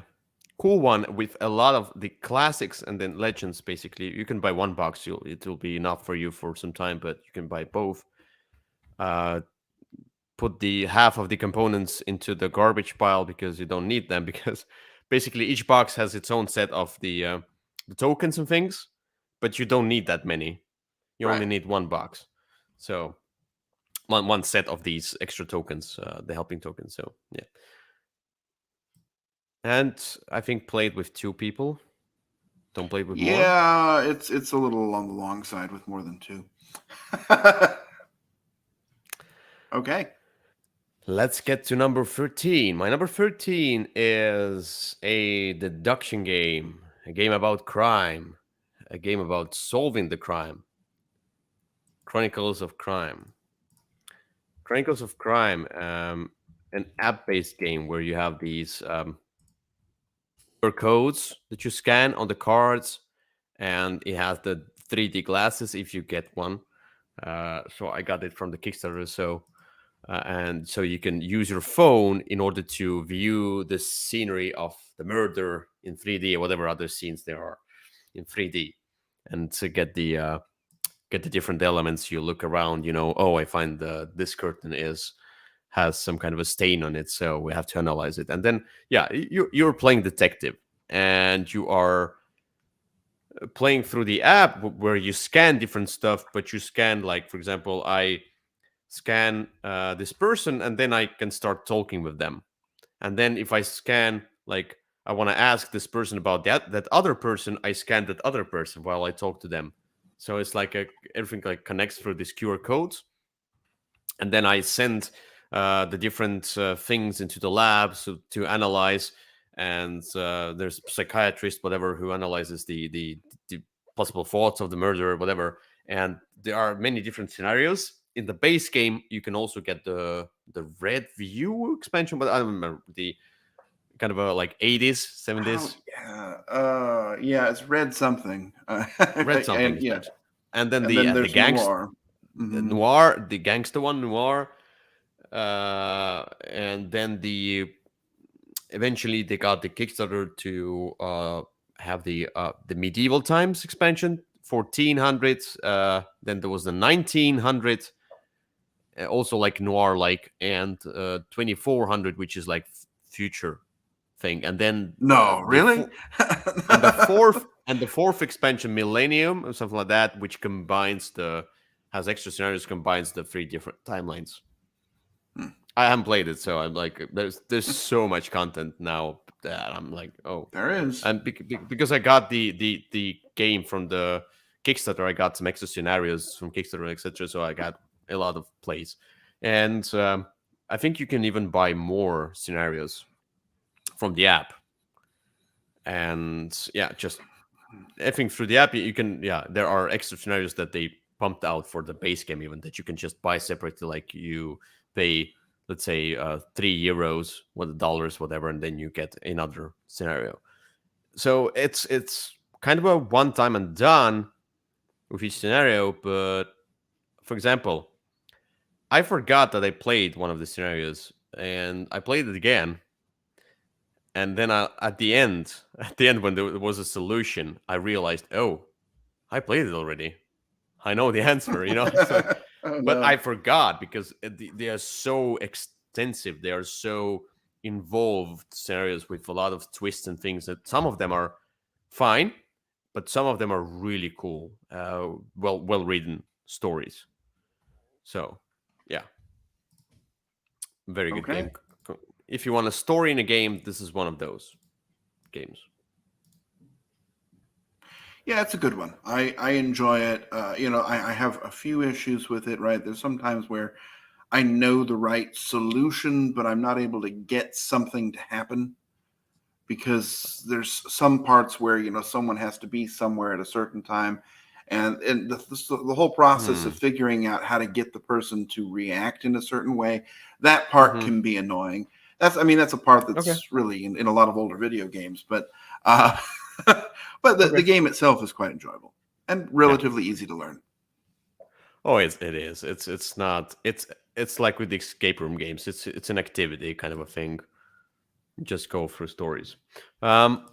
cool one with a lot of the classics and then legends. Basically, you can buy one box; it will be enough for you for some time. But you can buy both. Put the half of the components into the garbage pile because you don't need them. Because basically, each box has its own set of the tokens and things, but you don't need that many. You only need one box. So one set of these extra tokens, the helping tokens. So yeah. And I think played with 2 people. Don't play with more. Yeah, it's a little on the long side with more than 2. Okay. Let's get to number 13. My number 13 is a deduction game, a game about crime, a game about solving the crime. Chronicles of Crime. Chronicles of Crime, an app-based game where you have these codes that you scan on the cards, and it has the 3D glasses if you get one. So I got it from the Kickstarter. And so you can use your phone in order to view the scenery of the murder in 3D or whatever other scenes there are in 3D, and to get the different elements. You look around, I find this curtain has some kind of a stain on it, so we have to analyze it. And then you're playing detective, and you are playing through the app where you scan different stuff, but you scan, like, for example, I scan this person, and then I can start talking with them. And then if I scan, like, I want to ask this person about that other person, I scan that other person while I talk to them. So it's like everything like connects through these QR codes. And then I send the different things into the lab to analyze. And there's a psychiatrist, whatever, who analyzes the possible thoughts of the murderer, whatever. And there are many different scenarios. In the base game, you can also get the Red View expansion, but I don't remember the kind of a like 80s, 70s. It's Red something. Red something. And then the gangster Noir. The Noir, the gangster one, Noir. And then eventually they got the Kickstarter to have the medieval times expansion, 1400. Then there was the 1900, also like noir like, and 2400, which is like future thing. And then really and the fourth expansion, Millennium or something like that, which has extra scenarios, combines the 3 different timelines. I haven't played it, so I'm like, there's so much content now that I'm like, oh, There is. and because I got the game from the Kickstarter, I got some extra scenarios from Kickstarter, etc. So I got a lot of plays, and I think you can even buy more scenarios from the app. And yeah, just I think through the app you can, yeah, there are extra scenarios that they pumped out for the base game even that you can just buy separately. Like you pay, let's say, €3, what dollars, whatever, and then you get another scenario. So it's kind of a one time and done with each scenario. But for example, I forgot that I played one of the scenarios and I played it again. And then at the end, at the end when there was a solution, I realized, oh, I played it already. I know the answer, So, Oh but no. I forgot because they are so extensive. They are so involved scenarios with a lot of twists and things that some of them are fine, but some of them are really cool, well written stories. So, yeah, very good Okay. game. If you want a story in a game, this is one of those games. Yeah, it's a good one. I enjoy it. I have a few issues with it, right? There's sometimes where I know the right solution, but I'm not able to get something to happen because there's some parts where, someone has to be somewhere at a certain time. And the whole process of Hmm. figuring out how to get the person to react in a certain way, that part Mm-hmm. can be annoying. That's a part Okay. that's really in a lot of older video games, but uh, but the Okay. game itself is quite enjoyable and Yeah. relatively easy to learn. Oh, it is. It's not. It's like with the escape room games. It's an activity kind of a thing. Just go through stories. Um,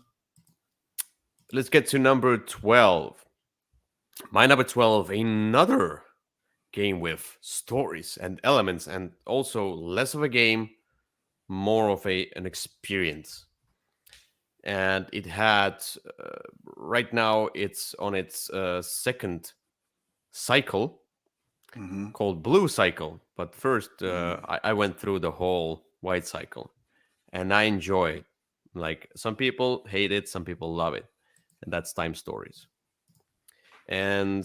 let's get to number 12. My number 12, another game with stories and elements, and also less of a game, more of an experience. And it had right now it's on its second cycle Hmm. called Blue Cycle. But first, Mm. I went through the whole White Cycle, and I enjoy it. Like some people hate it, some people love it, and that's time stories. And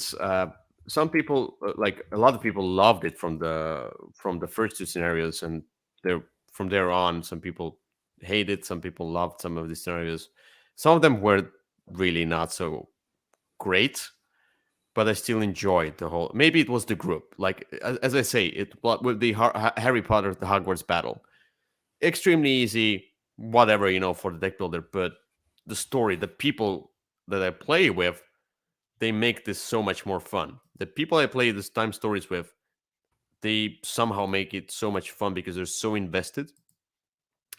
some people, like a lot of people, loved it from the first two scenarios, and there from there on, some people hated, some people loved some of the scenarios. Some of them were really not so great, but I still enjoyed the whole. Maybe it was the group, like as I say, it with the Harry Potter, the Hogwarts battle, extremely easy, whatever for the deck builder. But the story, the people that I play with, they make this so much more fun. The people I play this time stories with, they somehow make it so much fun because they're so invested.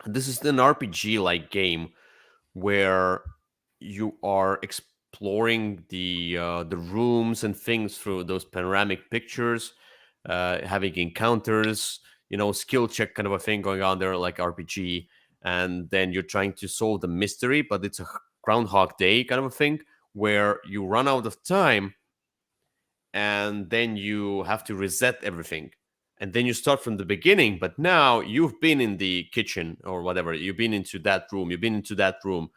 This is an RPG like game where you are exploring the rooms and things through those panoramic pictures, having encounters, skill check kind of a thing going on there, like RPG, and then you're trying to solve the mystery, but it's a Groundhog Day kind of a thing where you run out of time and then you have to reset everything. And then you start from the beginning, but now you've been in the kitchen or whatever. You've been into that room. You've been into that room,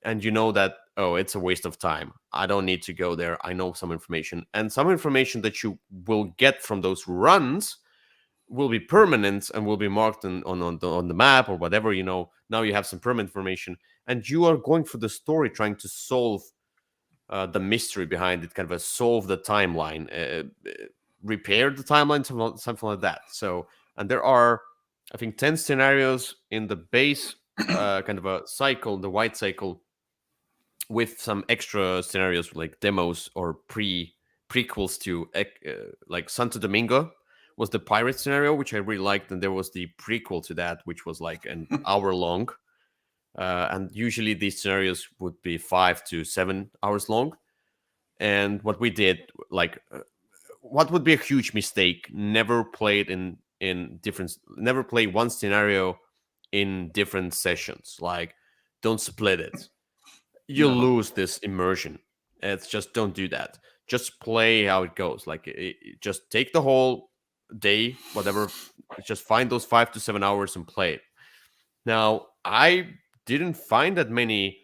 and you know that, oh, it's a waste of time. I don't need to go there. I know some information, and some information that you will get from those runs will be permanent and will be marked on the map or whatever. Now you have some permanent information, and you are going through the story trying to solve the mystery behind it, kind of solve the timeline, repair the timeline, something like that. So, and there are, I think, 10 scenarios in the base kind of a cycle, the white cycle, with some extra scenarios like demos or prequels to like Santo Domingo was the pirate scenario, which I really liked, and there was the prequel to that, which was like an hour long. And usually these scenarios would be 5 to 7 hours long. And what we did, like, what would be a huge mistake? Never play one scenario in different sessions. Like, don't split it. You No. lose this immersion. It's just don't do that. Just play how it goes. Like, just take the whole day, whatever. Just find those 5 to 7 hours and play it. Now, I didn't find that many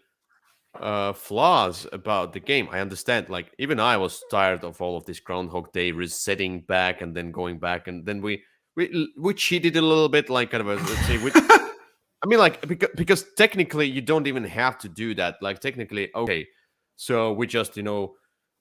flaws about the game. I understand, like even I was tired of all of this Groundhog Day resetting back and then going back, and then we cheated a little bit, like kind of a, let's say, I mean, like because technically you don't even have to do that. Like technically, okay, so we just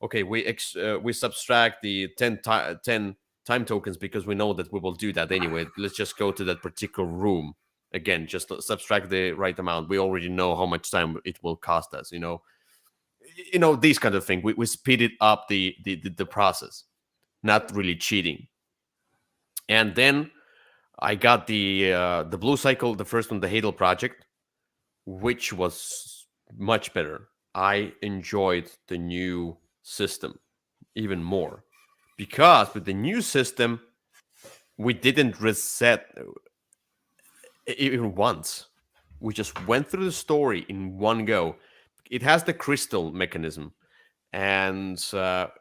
okay, we subtract the 10 time tokens because we know that we will do that anyway. Let's just go to that particular room again. Just subtract the right amount. We already know how much time it will cost us. These kind of thing. We speeded up the process, not really cheating. And then I got the Blue Cycle, the first one, the Hadal Project, which was much better. I enjoyed the new system even more because with the new system, we didn't reset even once. We just went through the story in one go. It has the crystal mechanism, and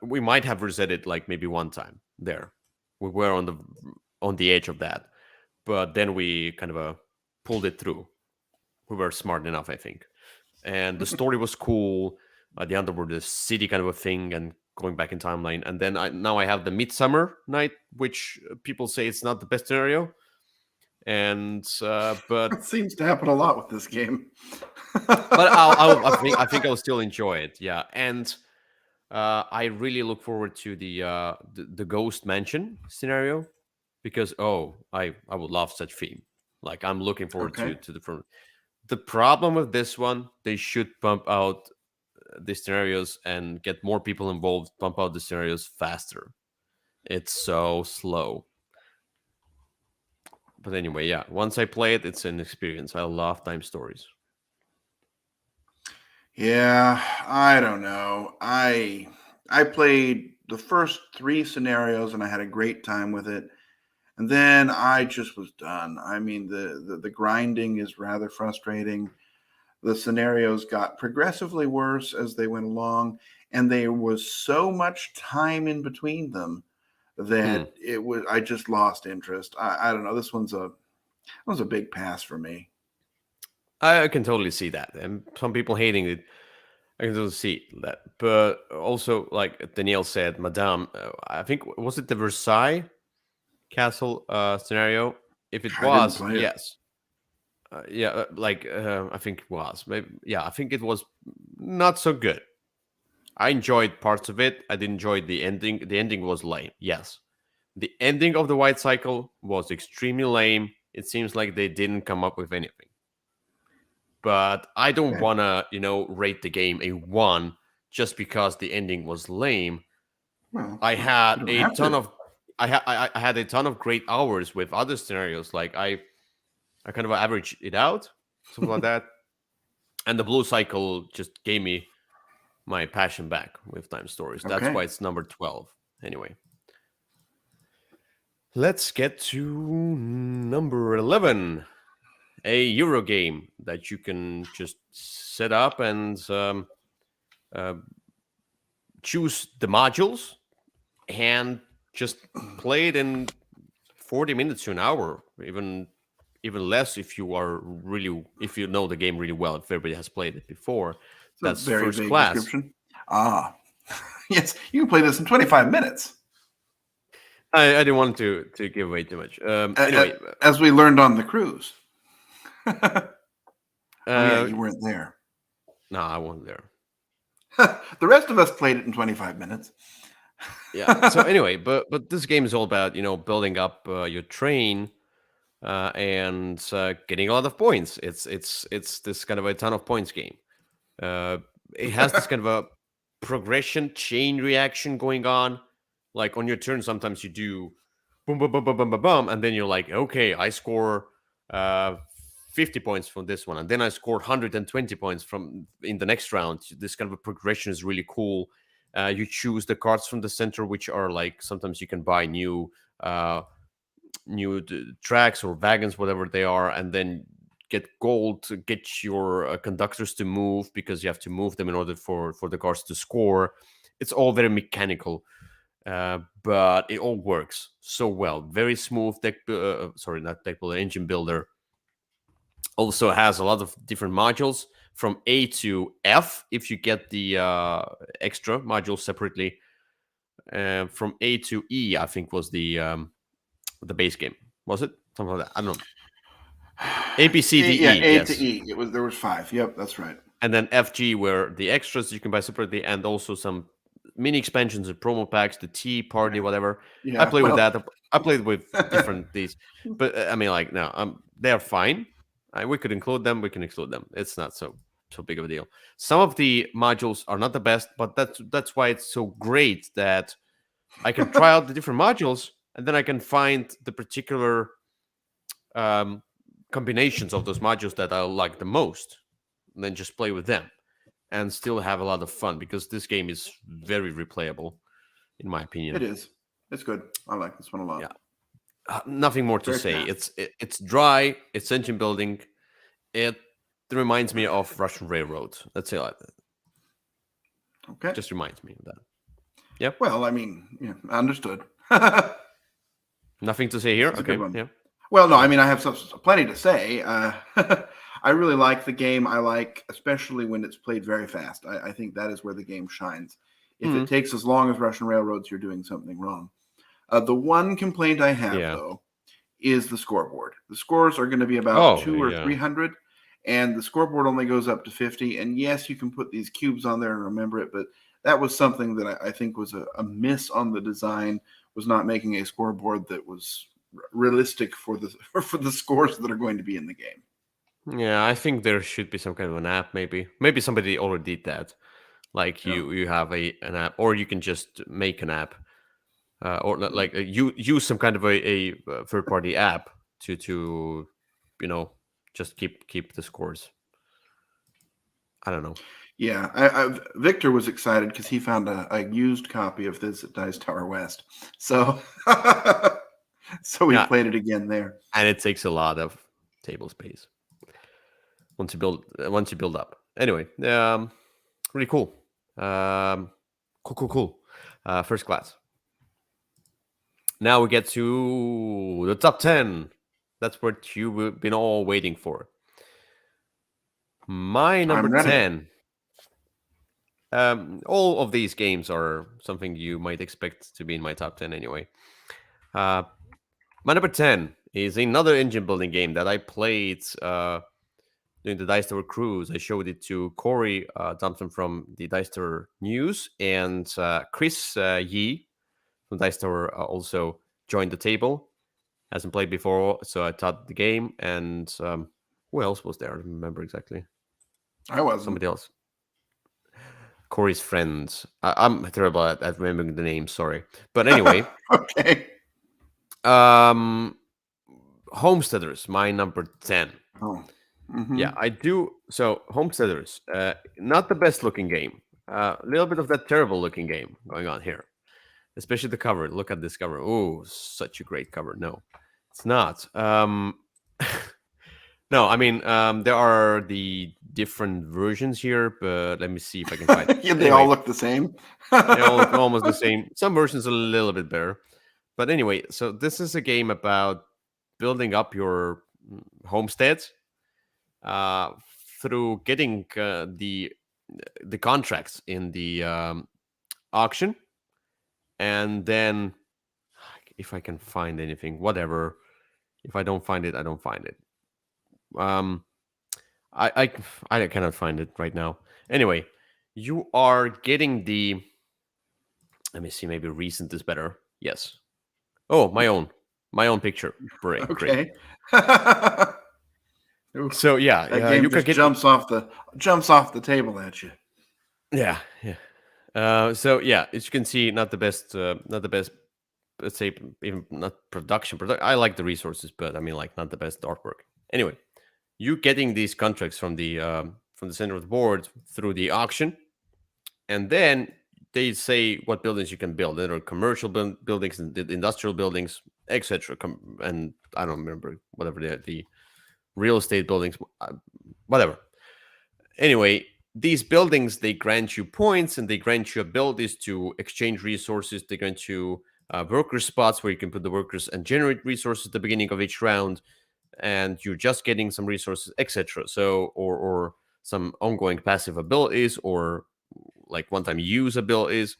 we might have reset it like maybe one time there. We were on the edge of that, but then we kind of pulled it through. We were smart enough, I think. And the story was cool. The Underworld, the city kind of a thing, and going back in timeline. And then now I have the Midsummer Night, which people say it's not the best scenario. And but It seems to happen a lot with this game. but I think I'll still enjoy it. Yeah, and I really look forward to the Ghost Mansion scenario because I would love such theme. Like I'm looking forward Okay. to the front. The problem with this one, they should pump out the scenarios and get more people involved, pump out the scenarios faster. It's so slow. But anyway, yeah, once I play it, it's an experience. I love time stories. Yeah, I don't know. I played the first 3 scenarios and I had a great time with it. And then I just was done. I mean, the grinding is rather frustrating. The scenarios got progressively worse as they went along, and there was so much time in between them Hmm. that I just lost interest. I don't know. This was a big pass for me. I can totally see that. And some people hating it, I can totally see that. But also, like Danielle said, Madame, I think, was it the Versailles Castle scenario? If it I didn't was, play it. yes. Yeah, I think it was. Maybe, yeah, I think it was not so good. I enjoyed parts of it. I didn't enjoy the ending. The ending was lame. Yes. The ending of the White Cycle was extremely lame. It seems like they didn't come up with anything. But I don't Okay. want to, rate the game a 1 just because the ending was lame. Well, I you had don't a have ton to. of I had a ton of great hours with other scenarios. Like I kind of averaged it out, something like that. And the Blue Cycle just gave me my passion back with time stories. That's Okay. why it's number 12. Anyway, let's get to number 11, a Euro game that you can just set up and uh, choose the modules and just play it in 40 minutes to an hour, even less if if you know the game really well, if everybody has played it before. It's a That's very First vague Class. description. Ah, yes, you can play this in 25 minutes. I didn't want to give away too much. Anyway, As we learned on the cruise. Oh, yeah, uh, you weren't there. no, I wasn't there. The rest of us played it in 25 minutes. Yeah. So anyway, but this game is all about building up your train and getting a lot of points. It's this kind of a ton of points game. Uh, it has this kind of a progression chain reaction going on. Like on your turn, sometimes you do boom, boom, boom, boom, boom, boom, boom, and then you're like, okay, I score uh, 50 points from this one, and then I scored 120 points from in the next round. This kind of a progression is really cool. You choose the cards from the center, which are like sometimes you can buy uh, new tracks or wagons, whatever they are, and then get gold to get your conductors to move because you have to move them in order for the cars to score. It's all very mechanical, but it all works so well. Very smooth sorry, not deck builder, engine builder. Also has a lot of different modules from A to F if you get the extra modules separately. From A to E, I think was the base game. Was it something like that? I don't know. A B C D Yeah, E. A to Yes. E. There was 5. Yep, that's right. And then FG were the extras you can buy separately, and also some mini expansions and promo packs, the tea party, whatever. I Yeah, play with well, that. I played with different these, but I mean, like, no, they are fine. We could include them. We can exclude them. It's not so big of a deal. Some of the modules are not the best, but that's why it's so great that I can try out the different modules, and then I can find the particular um, combinations of those modules that I like the most, and then just play with them and still have a lot of fun, because this game is very replayable, in my opinion. it is. It's good. I like this one a lot. Yeah, nothing more to Very say. fast. It's dry. It's engine building. It reminds me of Russian Railroad. Let's say like that. Okay. Just reminds me of that. Yep. Well, I mean, yeah, understood. Nothing to say here. It's a Okay. good one. Yeah. Well, no, I mean, I have plenty to say. I really like the game. I like, especially when it's played very fast. I think that is where the game shines. If it takes as long as Russian Railroads, you're doing something wrong. The one complaint I have, though, is the scoreboard. The scores are going to be about 200 or 300, and the scoreboard only goes up to 50. And yes, you can put these cubes on there and remember it, but that was something that I think was a miss on the design, was not making a scoreboard that was realistic for the scores that are going to be in the game. Yeah, I think there should be some kind of an app. Maybe somebody already did that. Like you have an app, or you can just make an app, or like you use some kind of a third party app to just keep the scores. I don't know. Yeah, Victor was excited because he found a used copy of this at Dice Tower West. So so we played it again there. And it takes a lot of table space once you build up. Anyway, really cool. Cool. First class. Now we get to the top 10. That's what you've been all waiting for. My number 10. All of these games are something you might expect to be in my top 10 anyway. My number 10 is another engine building game that I played during the Dice Tower cruise. I showed it to Corey Thompson from the Dice Tower News, and Chris Yee from Dice Tower also joined the table. Hasn't played before, so I taught the game. And who else was there? I don't remember exactly. I wasn't. Somebody else. Corey's friends. I'm terrible at remembering the names. Sorry, but anyway. Okay. Homesteaders, my number 10. Oh. Mm-hmm. Yeah, I do. So Homesteaders, not the best looking game. A little bit of that terrible looking game going on here, especially the cover. Look at this cover. Oh, such a great cover. No, it's not. No, I mean, there are the different versions here, but let me see if I can find it. Yeah, they all look the same. They all look almost the same. Some versions are a little bit better. But anyway, so this is a game about building up your homesteads through getting the contracts in the auction. And then, if I can find anything, whatever. If I don't find it, I don't find it. I cannot find it right now. Anyway, you are getting the. Let me see. Maybe recent is better. Yes. Oh, my own picture. Great. Okay. So yeah, that game you just can jumps off the table at you. Yeah. So yeah, as you can see, not the best. Let's say even not production. I like the resources, but I mean, like, not the best artwork. Anyway, you getting these contracts from the center of the board through the auction, and then they say what buildings you can build. There are commercial buildings and industrial buildings, etc. And I don't remember whatever the real estate buildings, whatever. Anyway, these buildings, they grant you points and they grant you abilities to exchange resources. They grant you worker spots where you can put the workers and generate resources at the beginning of each round, and you're just getting some resources, etc. So, or some ongoing passive abilities, or like one-time use abilities,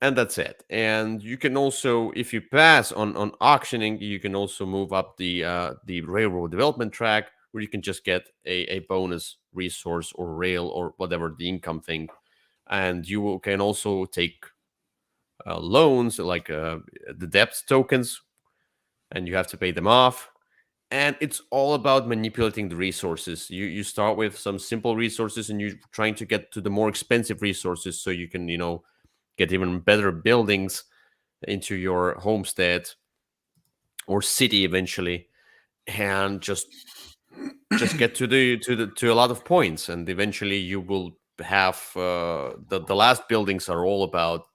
and that's it. And you can also, if you pass on auctioning, you can also move up the railroad development track, where you can just get a bonus resource or rail or whatever the income thing. And you can also take loans, like the debt tokens, and you have to pay them off. And it's all about manipulating the resources. You start with some simple resources, and you're trying to get to the more expensive resources, so you can, get even better buildings into your homestead or city eventually, and just get to a lot of points. And eventually you will have the last buildings are all about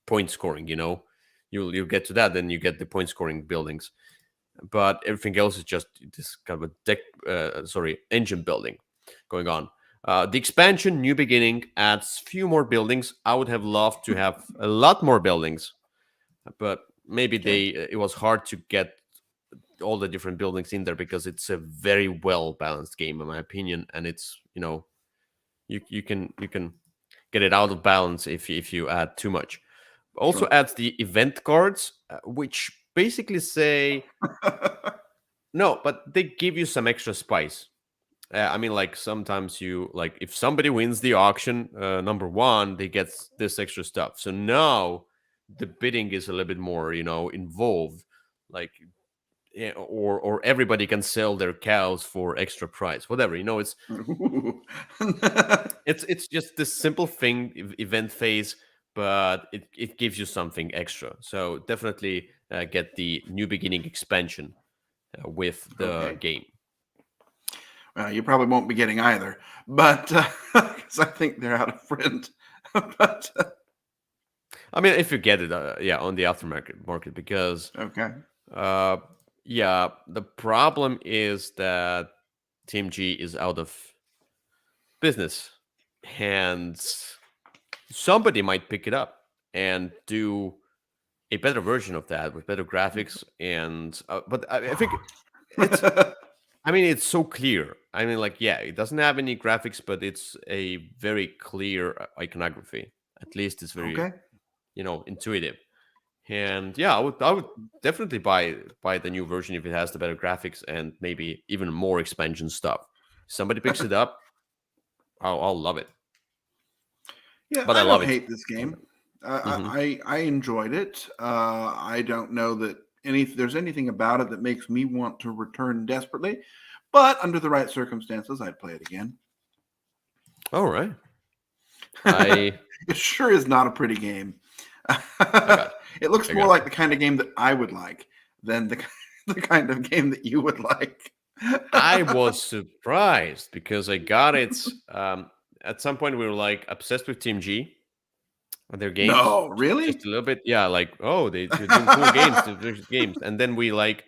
point scoring. You'll get to that, then you get the point scoring buildings, but everything else is just this kind of a engine building going on. The expansion New Beginning adds few more buildings. I would have loved to have a lot more buildings, but maybe Okay. it was hard to get all the different buildings in there, because it's a very well balanced game in my opinion. And it's, you can get it out of balance if you add too much. Also Sure. adds the event cards, which basically say no, but they give you some extra spice. I mean, like sometimes you, like, if somebody wins the auction, number one, they get this extra stuff. So now the bidding is a little bit more, involved. Like, yeah, or everybody can sell their cows for extra price, whatever. Ooh. It's just this simple thing, event phase, but it gives you something extra. So definitely get the New Beginning expansion with the Okay. game. Well, you probably won't be getting either, but because I think they're out of print. But I mean, if you get it, yeah, on the aftermarket market, because okay. uh, yeah, the problem is that Team G is out of business, and somebody might pick it up and do a better version of that with better graphics. And but I think it's, I mean, it's so clear. I mean, like, yeah, it doesn't have any graphics, but it's a very clear iconography. At least it's very, Okay. intuitive. And yeah, I would definitely buy the new version if it has the better graphics and maybe even more expansion stuff. Somebody picks it up, I'll love it. Yeah, But I I love don't it. hate this game. Hmm. I enjoyed it. I don't know that there's anything about it that makes me want to return desperately, but under the right circumstances, I'd play it again. All right, I It sure is not a pretty game. I got It looks I more got like you. the kind of game that I would like than the kind of game that you would like. I was surprised because I got it. At some point, we were like obsessed with Team G and their games, No, just really? a little bit. Yeah, like, oh, they're doing cool games, they're doing games, and then we like,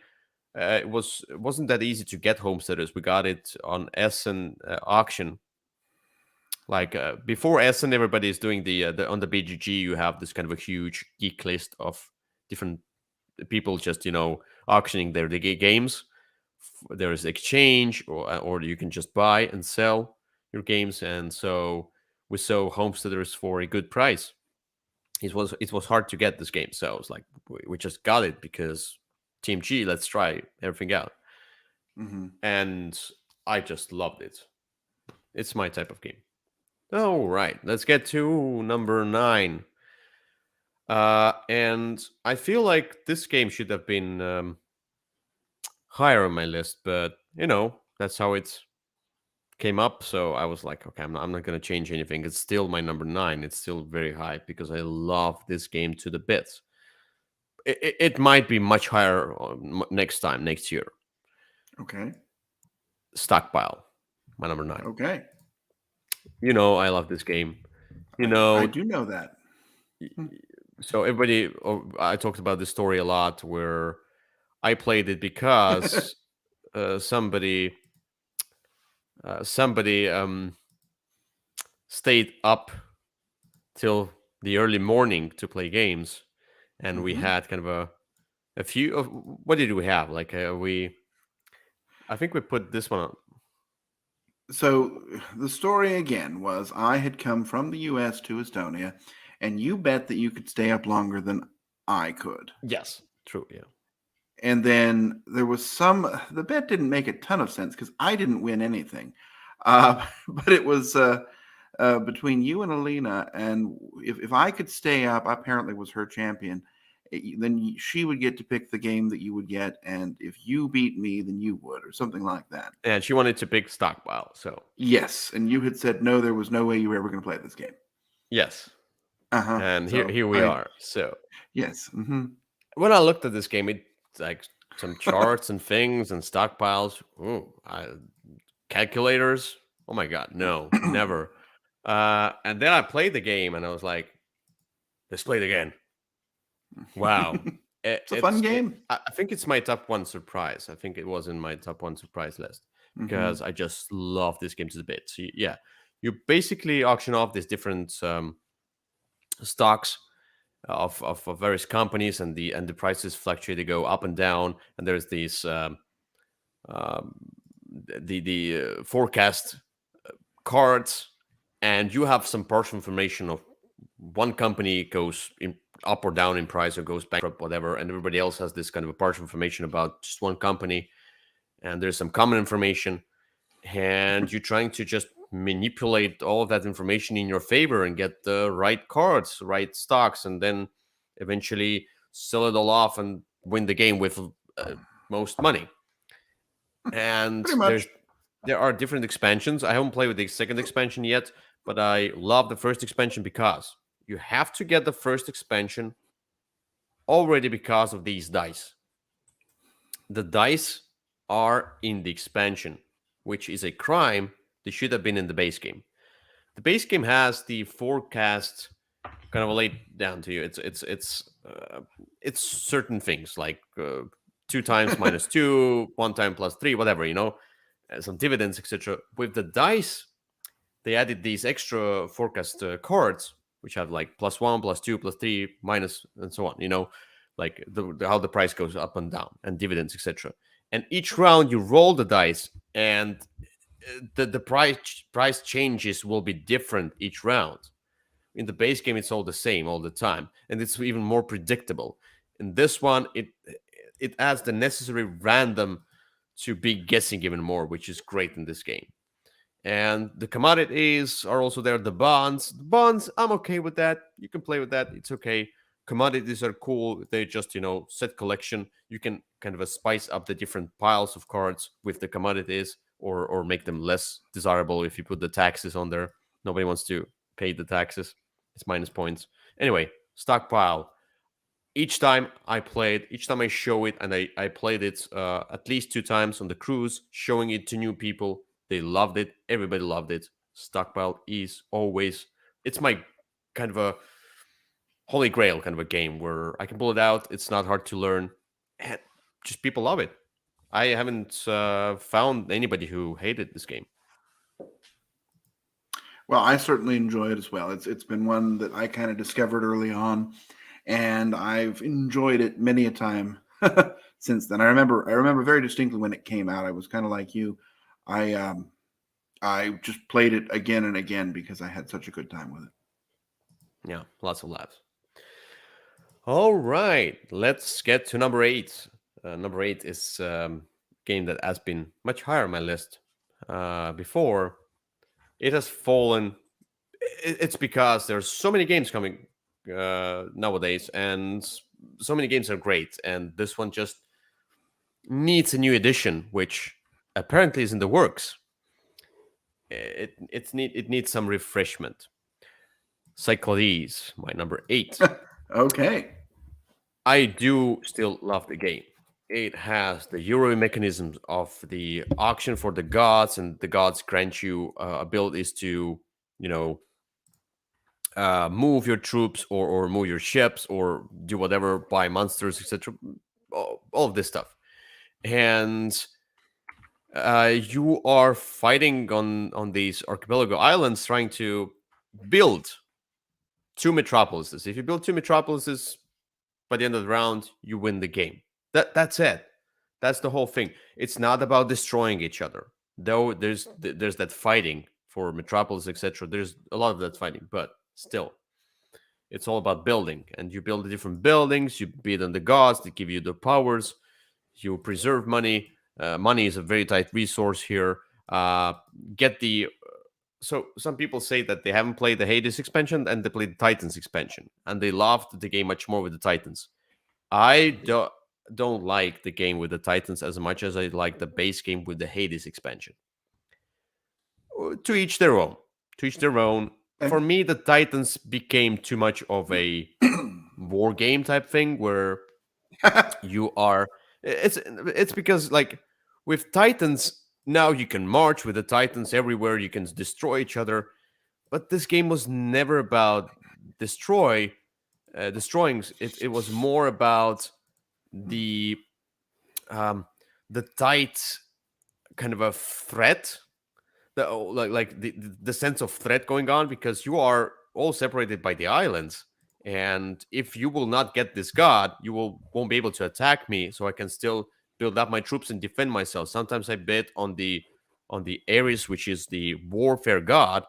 it wasn't that easy to get homesteaders. We got it on Essen auction. Like before Essen, everybody is doing the on the BGG. You have this kind of a huge geek list of different people just, auctioning their games. There is exchange, or you can just buy and sell your games. And so we saw homesteaders for a good price. It was hard to get this game, so I was like, we just got it because Team G. Let's try everything out, Hmm. and I just loved it. It's my type of game. All right, let's get to number 9. And I feel like this game should have been higher on my list, but that's how it came up. So I was like, okay, I'm not going to change anything. It's still my number 9. It's still very high because I love this game to the bits. It might be much higher next time, next year. Okay. Stockpile, my number 9. Okay. I love this game. You I know, do know that. y- so everybody, I talked about this story a lot where I played it because somebody stayed up till the early morning to play games, and we Mm-hmm. had kind of a few of what did we have? Like I think we put this one on. So the story again was I had come from the US to Estonia, and you bet that you could stay up longer than I could. Yes, true. Yeah. And then there was the bet didn't make a ton of sense because I didn't win anything. But it was between you and Alina, and if I could stay up, I apparently was her champion. Then she would get to pick the game that you would get, and if you beat me, then you would, or something like that. And she wanted to pick stockpile, so Yes, and you had said no, there was no way you were ever going to play this game. yes. Uh-huh. And So here we are. So yes. Mm-hmm. when I looked at this game, it's like some charts and things and stockpiles. Ooh, calculators. Oh my god, no, never. And then I played the game, and I was like, "Let's play it again." Wow, It's a fun game. I think it's my top one surprise. I think it was in my top one surprise list Mm-hmm. because I just love this game to the bit. So yeah, you basically auction off these different stocks of various companies, and the prices fluctuate. They go up and down, and there's these um, the forecast cards, and you have some partial information of one company goes up or down in price or goes bankrupt, whatever, and everybody else has this kind of a partial information about just one company, and there's some common information, and you're trying to just manipulate all of that information in your favor and get the right cards, right stocks, and then eventually sell it all off and win the game with most money. And Pretty much. there are different expansions. I haven't played with the second expansion yet, but I love the first expansion because you have to get the first expansion already because of these dice. The dice are in the expansion, which is a crime. They should have been in the base game. The base game has the forecast kind of laid down to you. It's certain things like 2 times minus 2, 1 time plus 3, whatever, some dividends, etc. With the dice, they added these extra forecast cards, which have like +1, +2, +3, minus, and so on. Like how the price goes up and down, and dividends, etc. And each round you roll the dice, and the price changes will be different each round. In the base game, it's all the same all the time, and it's even more predictable. In this one, it adds the necessary random to be guessing even more, which is great in this game. And the commodities are also there. The bonds, I'm okay with that. You can play with that. It's okay. Commodities are cool. They just, set collection. You can kind of spice up the different piles of cards with the commodities, or make them less desirable if you put the taxes on there. Nobody wants to pay the taxes. It's minus points. Anyway, stockpile. Each time I show it, and I played it at least 2 times on the cruise, showing it to new people. They loved it. Everybody loved it. Stockpile is always, it's my kind of a holy grail kind of a game where I can pull it out. It's not hard to learn, and just people love it. I haven't found anybody who hated this game. Well, I certainly enjoy it as well. It's been one that I kind of discovered early on, and I've enjoyed it many a time since then. I remember very distinctly when it came out. I was kind of like you. I just played it again and again because I had such a good time with it. Yeah, lots of laughs. All right, let's get to number 8. Number 8 is game that has been much higher on my list before. It has fallen. It's because there's so many games coming nowadays, and so many games are great, and this one just needs a new edition, which apparently is in the works. It needs some refreshment. Cyclades, my number 8. Okay. I do still love the game. It has the Euro mechanisms of the auction for the gods, and the gods grant you abilities to, you know, move your troops, or move your ships, or do whatever, buy monsters, etc. All of this stuff, and you are fighting on these archipelago islands, trying to build two metropolises. If you build two metropolises, by the end of the round, you win the game. That's it. That's the whole thing. It's not about destroying each other, though. There's that fighting for metropolis, etc. There's a lot of that fighting, but still, it's all about building. And you build the different buildings. You beat on the gods. They give you the powers. You preserve money. Money is a very tight resource here. Get the So some people say that they haven't played the Hades expansion and they played the Titans expansion, and they loved the game much more with the Titans. I don't like the game with the Titans as much as I like the base game with the Hades expansion. To each their own. To each their own. For me, the Titans became too much of a war game type thing where you are. It's because like with Titans now you can march with the Titans everywhere. You can destroy each other, but this game was never about destroying. It was more about the um the tight kind of a threat, the sense of threat going on, because you are all separated by the islands, and if you will not get this god, you won't be able to attack me, so I can still build up my troops and defend myself. Sometimes I bet on the Ares, which is the warfare god,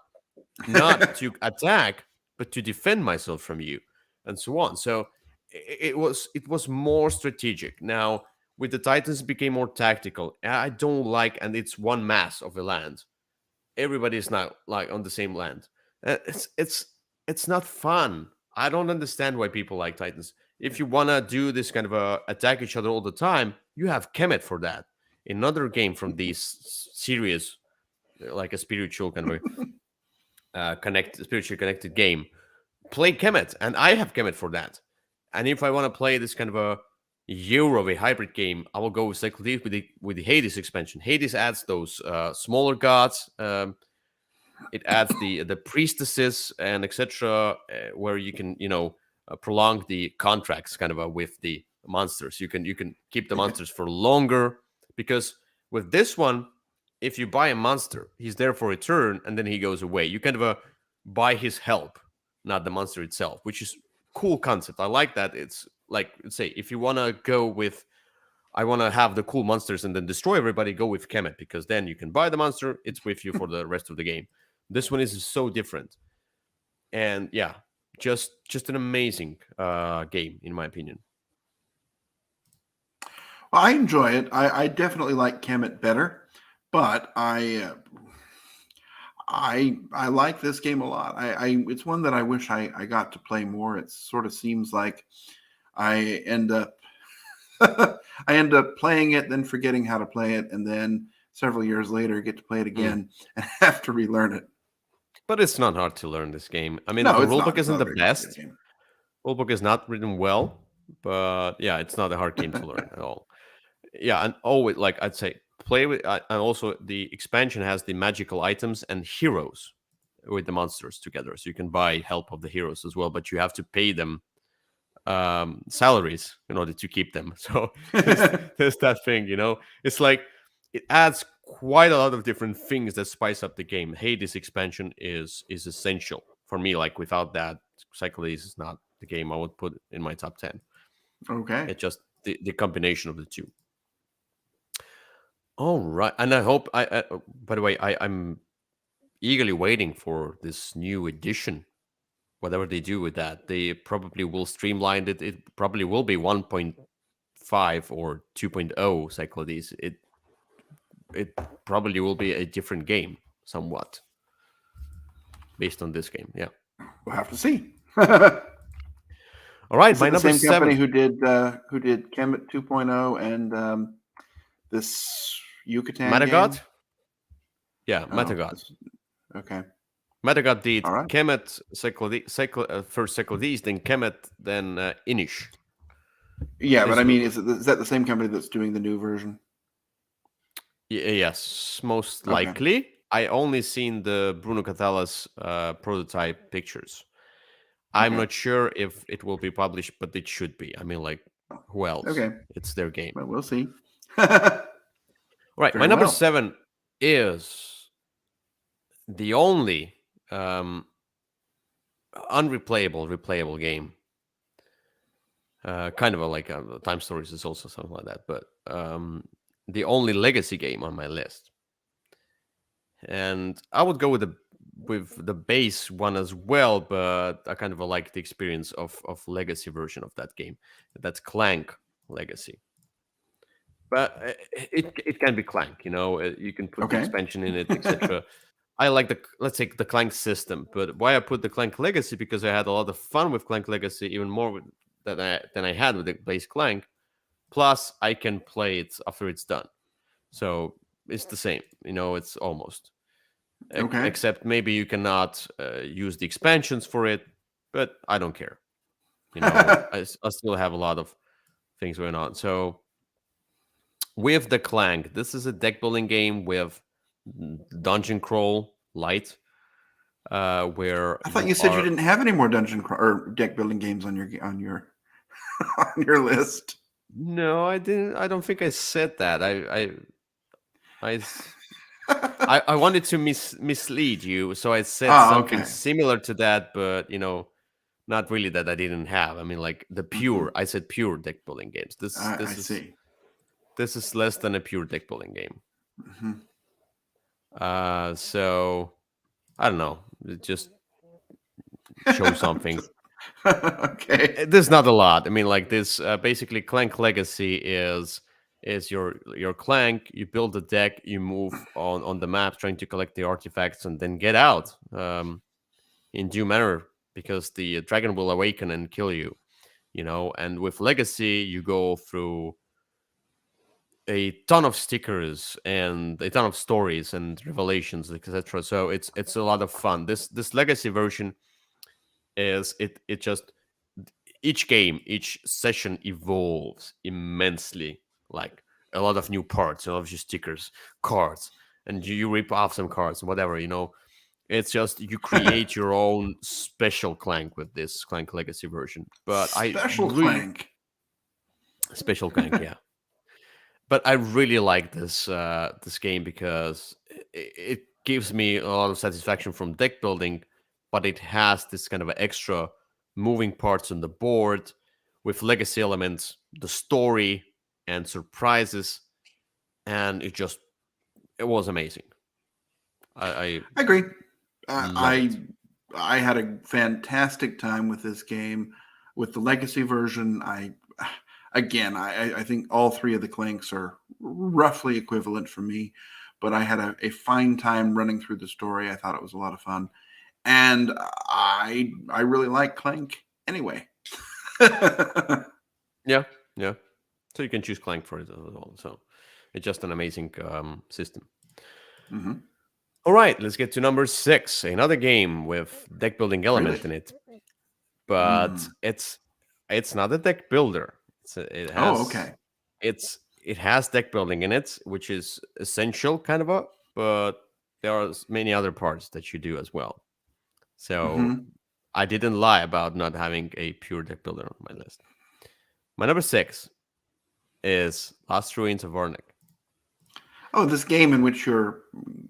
not to attack but to defend myself from you, and so on. So it was more strategic. Now with the Titans it became more tactical. I don't like, and it's one mass of a land. Everybody's not like on the same land. It's not fun. I don't understand why people like Titans. If you want to do this kind of attack each other all the time, you have Kemet for that. Another game from this series, like a spiritual kind of spiritually connected game. Play Kemet, and I have Kemet for that. And if I want to play this kind of a Euro, a hybrid game, I will go with Cycle D with the Hades expansion. Hades adds those smaller gods. It adds the priestesses and etc. Where you can prolong the contracts kind of with the monsters. You can keep the monsters for longer, because with this one, if you buy a monster, he's there for a turn and then he goes away. You kind of buy his help, not the monster itself, which is cool concept. I like that. It's like, say, if you want to go with, I want to have the cool monsters and then destroy everybody, go with Kemet, because then you can buy the monster, it's with you for the rest of the game. This one is so different, and yeah, just an amazing game in my opinion. Well, I enjoy it. I definitely like Kemet better, but I like this game a lot. It's one that I wish I got to play more. It sort of seems like I end up I end up playing it, then forgetting how to play it, and then several years later get to play it again and have to relearn it. But it's not hard to learn this game. I mean, No, the it's not. rulebook It's isn't not a the very best. complicated game. Rulebook is not written well, but yeah, it's not a hard game to learn at all. Yeah, and always, like I'd say, play with. And also, the expansion has the magical items and heroes with the monsters together, so you can buy help of the heroes as well. But you have to pay them salaries in order to keep them. So there's that thing, It's like it adds quite a lot of different things that spice up the game. Hades expansion is essential for me. Like without that, Cyclades is not the game I would put in my top 10. Okay. It's just the combination of the two. All right, and I hope I by the way, I'm eagerly waiting for this new edition. Whatever they do with that, they probably will streamline it. It probably will be 1.5 or 2.0 Cyclades. It probably will be a different game somewhat based on this game. Yeah. We'll have to see. All right, Is my it the number same company 7. who did Kemet 2.0 and this Yucatan Metagod? game? Yeah, Oh, Metagod. okay. Metagod did All right. Kemet, first Cyclades, then Kemet, then Inish. Yeah, but This I mean, was- is that the same company that's doing the new version? Yes, most Okay. likely. I only seen the Bruno Catala's prototype pictures. I'm Okay. not sure if it will be published, but it should be. I mean, like, who else? Okay. It's their game. Well, we'll see. All right, my Very number well. 7 is the only um, replayable game. Kind of like Time Stories is also something like that, but the only legacy game on my list. And I would go with the base one as well, but I kind of like the experience of legacy version of that game. That's Clank Legacy. But it can be Clank, you can put the Okay. expansion in it, etc. I like let's say the Clank system, but why I put the Clank Legacy, because I had a lot of fun with Clank Legacy, even more than I had with the base Clank. Plus, I can play it after it's done, so it's the same. It's almost. Okay. Except maybe you cannot use the expansions for it, but I don't care. I still have a lot of things going on. So with the Clank, this is a deck building game with dungeon crawl light, where I thought you you said you are. didn't have any more or deck building games on your on your list. No, I didn't. I don't think I said that. I, I wanted to mislead you, so I said Oh, something okay. similar to that, but not really that I didn't have. I mean, like the Hmm. pure. I said pure deck building games. This I this is see. this is less than a pure deck building game. Hmm. So I don't know. Just show something. Okay. There's not a lot. I mean, like this. Basically, Clank Legacy is your Clank. You build a deck. You move on the map, trying to collect the artifacts, and then get out in due manner, because the dragon will awaken and kill you. And with Legacy, you go through a ton of stickers and a ton of stories and revelations, etc. So it's a lot of fun. This Legacy version is it just each session evolves immensely, like a lot of new parts, a lot of new stickers, cards, and you rip off some cards, whatever. It's just you create your own special Clank with this Clank Legacy version. But I Special really Clank. special Clank, yeah. But I really like this game because it gives me a lot of satisfaction from deck building, but it has this kind of extra moving parts on the board with legacy elements, the story, and surprises, and it was amazing. I I agree. love I it. I had a fantastic time with this game. With the legacy version, I think all three of the Clanks are roughly equivalent for me, but I had a fine time running through the story. I thought it was a lot of fun, and I really like Clank anyway. Yeah, yeah. So you can choose Clank for it as well. So it's just an amazing system. Hmm. All right, let's get to number 6. Another game with deck building Really? element in it, but Mm. it's not a deck builder. Oh, okay. It has deck building in it, which is essential, kind of but there are many other parts that you do as well. So Hmm. I didn't lie about not having a pure deck builder on my list. My number 6 is Last Ruins of Arnak. Oh, this game in which you're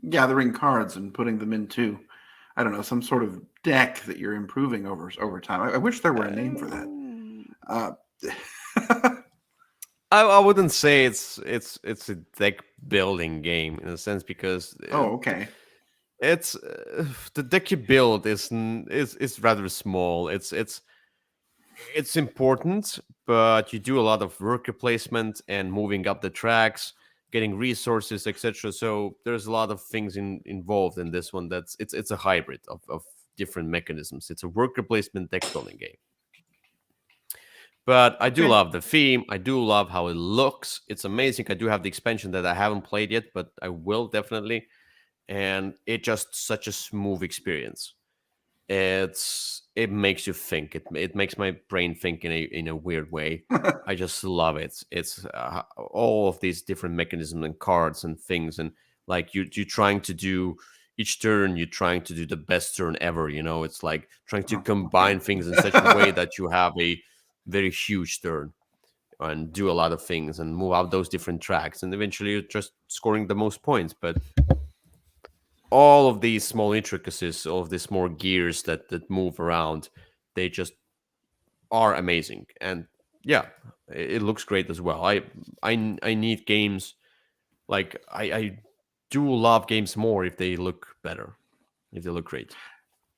gathering cards and putting them into, I don't know, some sort of deck that you're improving over time. I wish there were a name for that. Um, Uh, I wouldn't say it's a deck building game in a sense, because oh, okay. it's the deck you build is rather small. It's important, but you do a lot of worker placement and moving up the tracks, getting resources, etc. So there's a lot of things involved in this one. It's a hybrid of different mechanisms. It's a worker placement deck building game. But I do Okay. love the theme. I do love how it looks. It's amazing. I do have the expansion that I haven't played yet, but I will definitely. And it just such a smooth experience. It makes you think. It makes my brain think in a weird way. I just love it. It's all of these different mechanisms and cards and things, and like you trying to do each turn. You're trying to do the best turn ever. It's like trying to Oh, okay. combine things in such a way that you have a very huge turn and do a lot of things and move out those different tracks, and eventually you're just scoring the most points. But all of these small intricacies of these small gears that move around, they just are amazing. And yeah, it looks great as well. I need games like I do love games more if they look better, if they look great.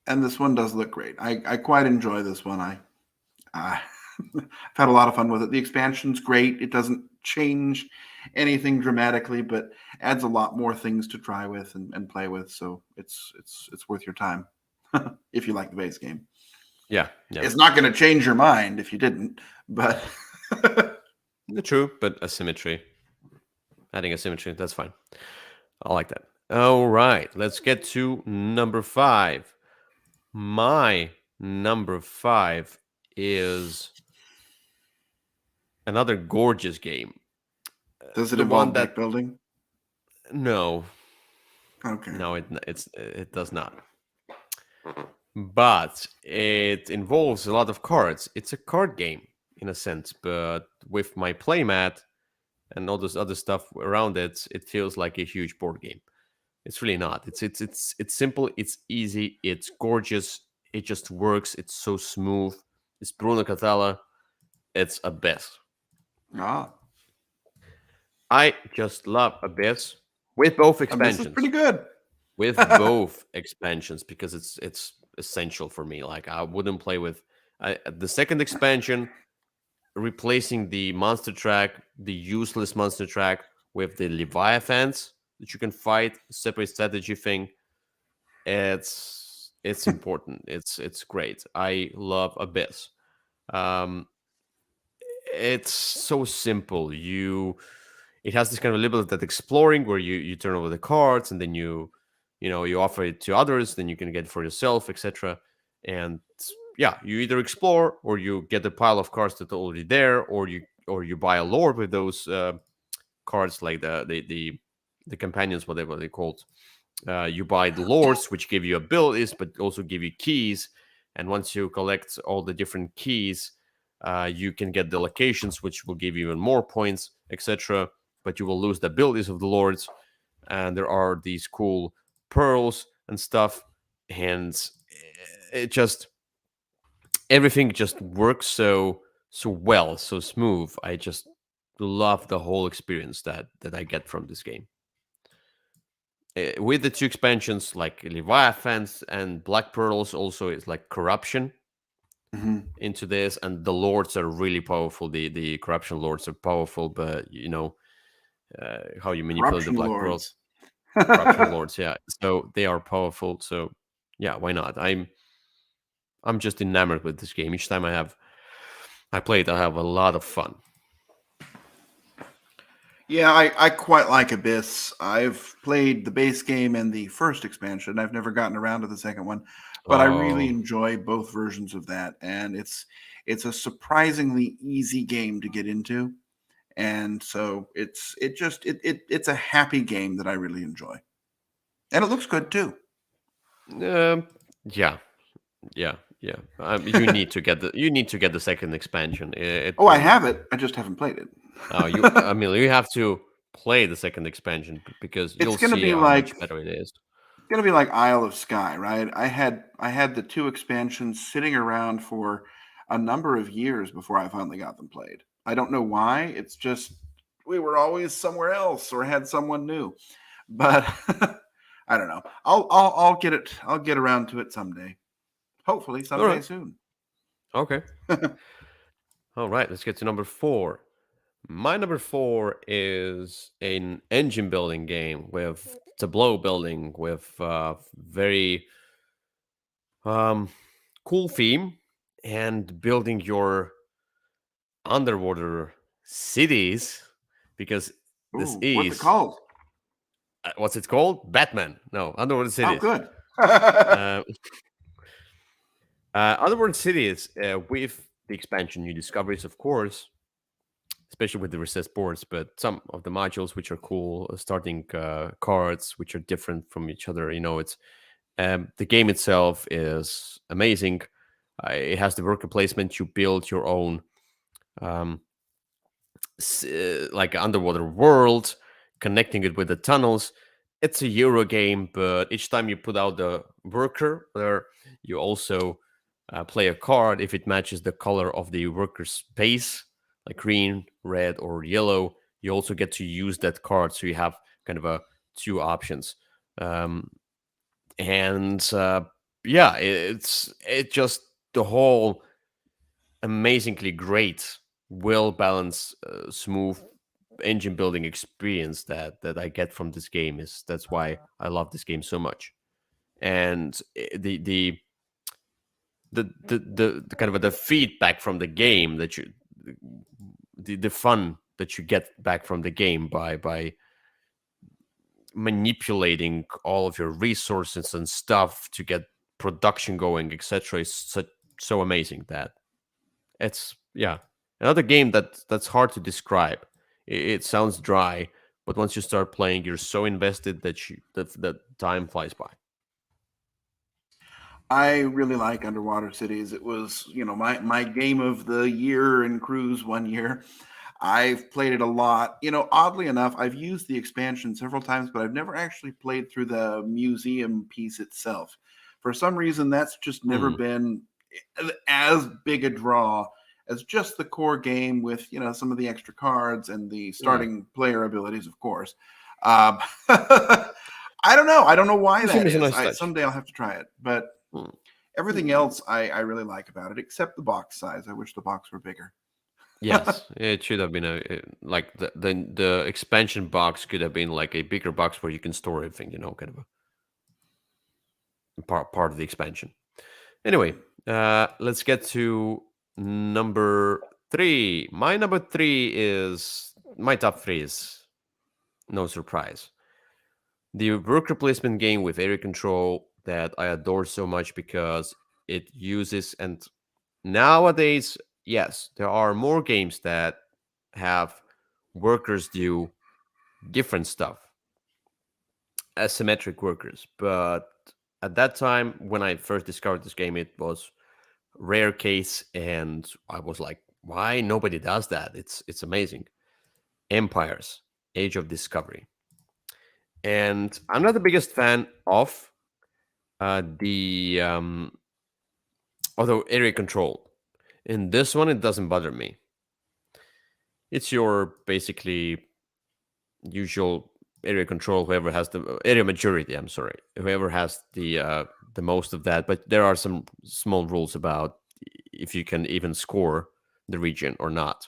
And this one does look great. I quite enjoy this one. I've had a lot of fun with it. The expansion's great. It doesn't change anything dramatically, but adds a lot more things to try with and play with. So it's worth your time if you like the base game. Yeah, yeah. It's not going to change your mind if you didn't, but True, but asymmetry. Adding asymmetry, that's fine. I like that. All right, let's get to number 5. My number 5 is another gorgeous game. Does it The one involve that deck building? no, Okay. no, it does not. But it involves a lot of cards. It's a card game in a sense, but with my playmat and all this other stuff around it, it feels like a huge board game. It's really not. It's simple. It's easy. It's gorgeous. It just works. It's so smooth. It's Bruno Catala. It's Abyss. Ah, I just love Abyss with both this is expansions. pretty good. With both expansions because it's essential for me. Like I wouldn't play with the second expansion, replacing the monster track, the useless monster track, with the Leviathans that you can fight, separate strategy thing. It's important. It's great. I love Abyss. Um, it's so simple. It has this kind of little that exploring where you turn over the cards and then you offer it to others, then you can get it for yourself, etc. And yeah, you either explore or you get a pile of cards that are already there, or you buy a lord with those cards, like the companions, whatever they're called. You buy the lords, which give you abilities, but also give you keys. And once you collect all the different keys, you can get the locations, which will give you even more points, etc. But you will lose the abilities of the lords. And there are these cool pearls and stuff. And it just everything just works so well, so smooth. I just love the whole experience that I get from this game. With the two expansions like Leviathans and Black Pearls, also it's like corruption into this, and the lords are really powerful. The corruption lords are powerful, but how you manipulate the Corruption Black Pearls, lords. corruption lords, yeah. So they are powerful. So yeah, why not? I'm just enamored with this game. Each time I play it, I have a lot of fun. Yeah, I quite like Abyss. I've played the base game and the first expansion. I've never gotten around to the second one, but I really Oh, enjoy both versions of that. And it's a surprisingly easy game to get into. And so it's a happy game that I really enjoy. And it looks good too. yeah, yeah. You need to get the second expansion. It Oh, I will. have it. I just haven't played it. I mean, you have to play the second expansion because It's you'll gonna see be how like much better it is. Isle of Skye, right? I had the two expansions sitting around for a number of years before I finally got them played. I don't know why. It's just we were always somewhere else or had someone new. But I don't know. I'll get it. I'll get around to it someday. Hopefully All someday right. soon. Okay. All right. Let's get to number 4. My number 4 is an engine building game with tableau building with very um, cool theme and building your underwater cities because this Ooh, what's it is called? what's it called? Batman. No, underwater Oh, cities. good. Uh, underwater cities with the expansion, new discoveries, of course, especially with the recessed boards, but some of the modules which are cool, starting cards which are different from each other. It's the game itself is amazing. It has the worker placement. You build your own um, like underwater world, connecting it with the tunnels. it's a Euro game, but each time you put out the worker, there you also play a card if it matches the color of the worker's base, like green, red, or yellow. You also get to use that card, so you have kind of a two options. Um, and yeah, it just the whole amazingly great, well balanced, smooth engine building experience that I get from this game is that's why I love this game so much. And the kind of the feedback from the game that you the fun that you get back from the game by manipulating all of your resources and stuff to get production going, etc., is so amazing that it's yeah another game that's hard to describe. It sounds dry, but once you start playing, you're so invested that time flies by. I really like Underwater Cities. It was, my game of the year in Cruise one year. I've played it a lot. Oddly enough, I've used the expansion several times, but I've never actually played through the museum piece itself. For some reason, that's just never Hmm. been as big a draw as just the core game with, some of the extra cards and the Hmm. starting player abilities, of course. Um, I don't know. I don't know why Museum that is a is. nice I touch. someday I'll have to try it. But Hmm. everything else I really like about it, except the box size. I wish the box were bigger. Yes, it should have been like the expansion box could have been like a bigger box where you can store everything, kind of a part of the expansion. Anyway, let's get to number three. My number three is my top three is no surprise. The worker placement game with area control that I adore so much because it uses and nowadays, yes, there are more games that have workers do different stuff, asymmetric workers. But at that time, when I first discovered this game, it was rare case, and I was like, why nobody does that? It's amazing. Empires, Age of Discovery, and I'm not the biggest fan of the although area control. In this one, it doesn't bother me. It's your basically usual area control. Whoever has the area majority, I'm sorry, whoever has the most of that. But there are some small rules about if you can even score the region or not.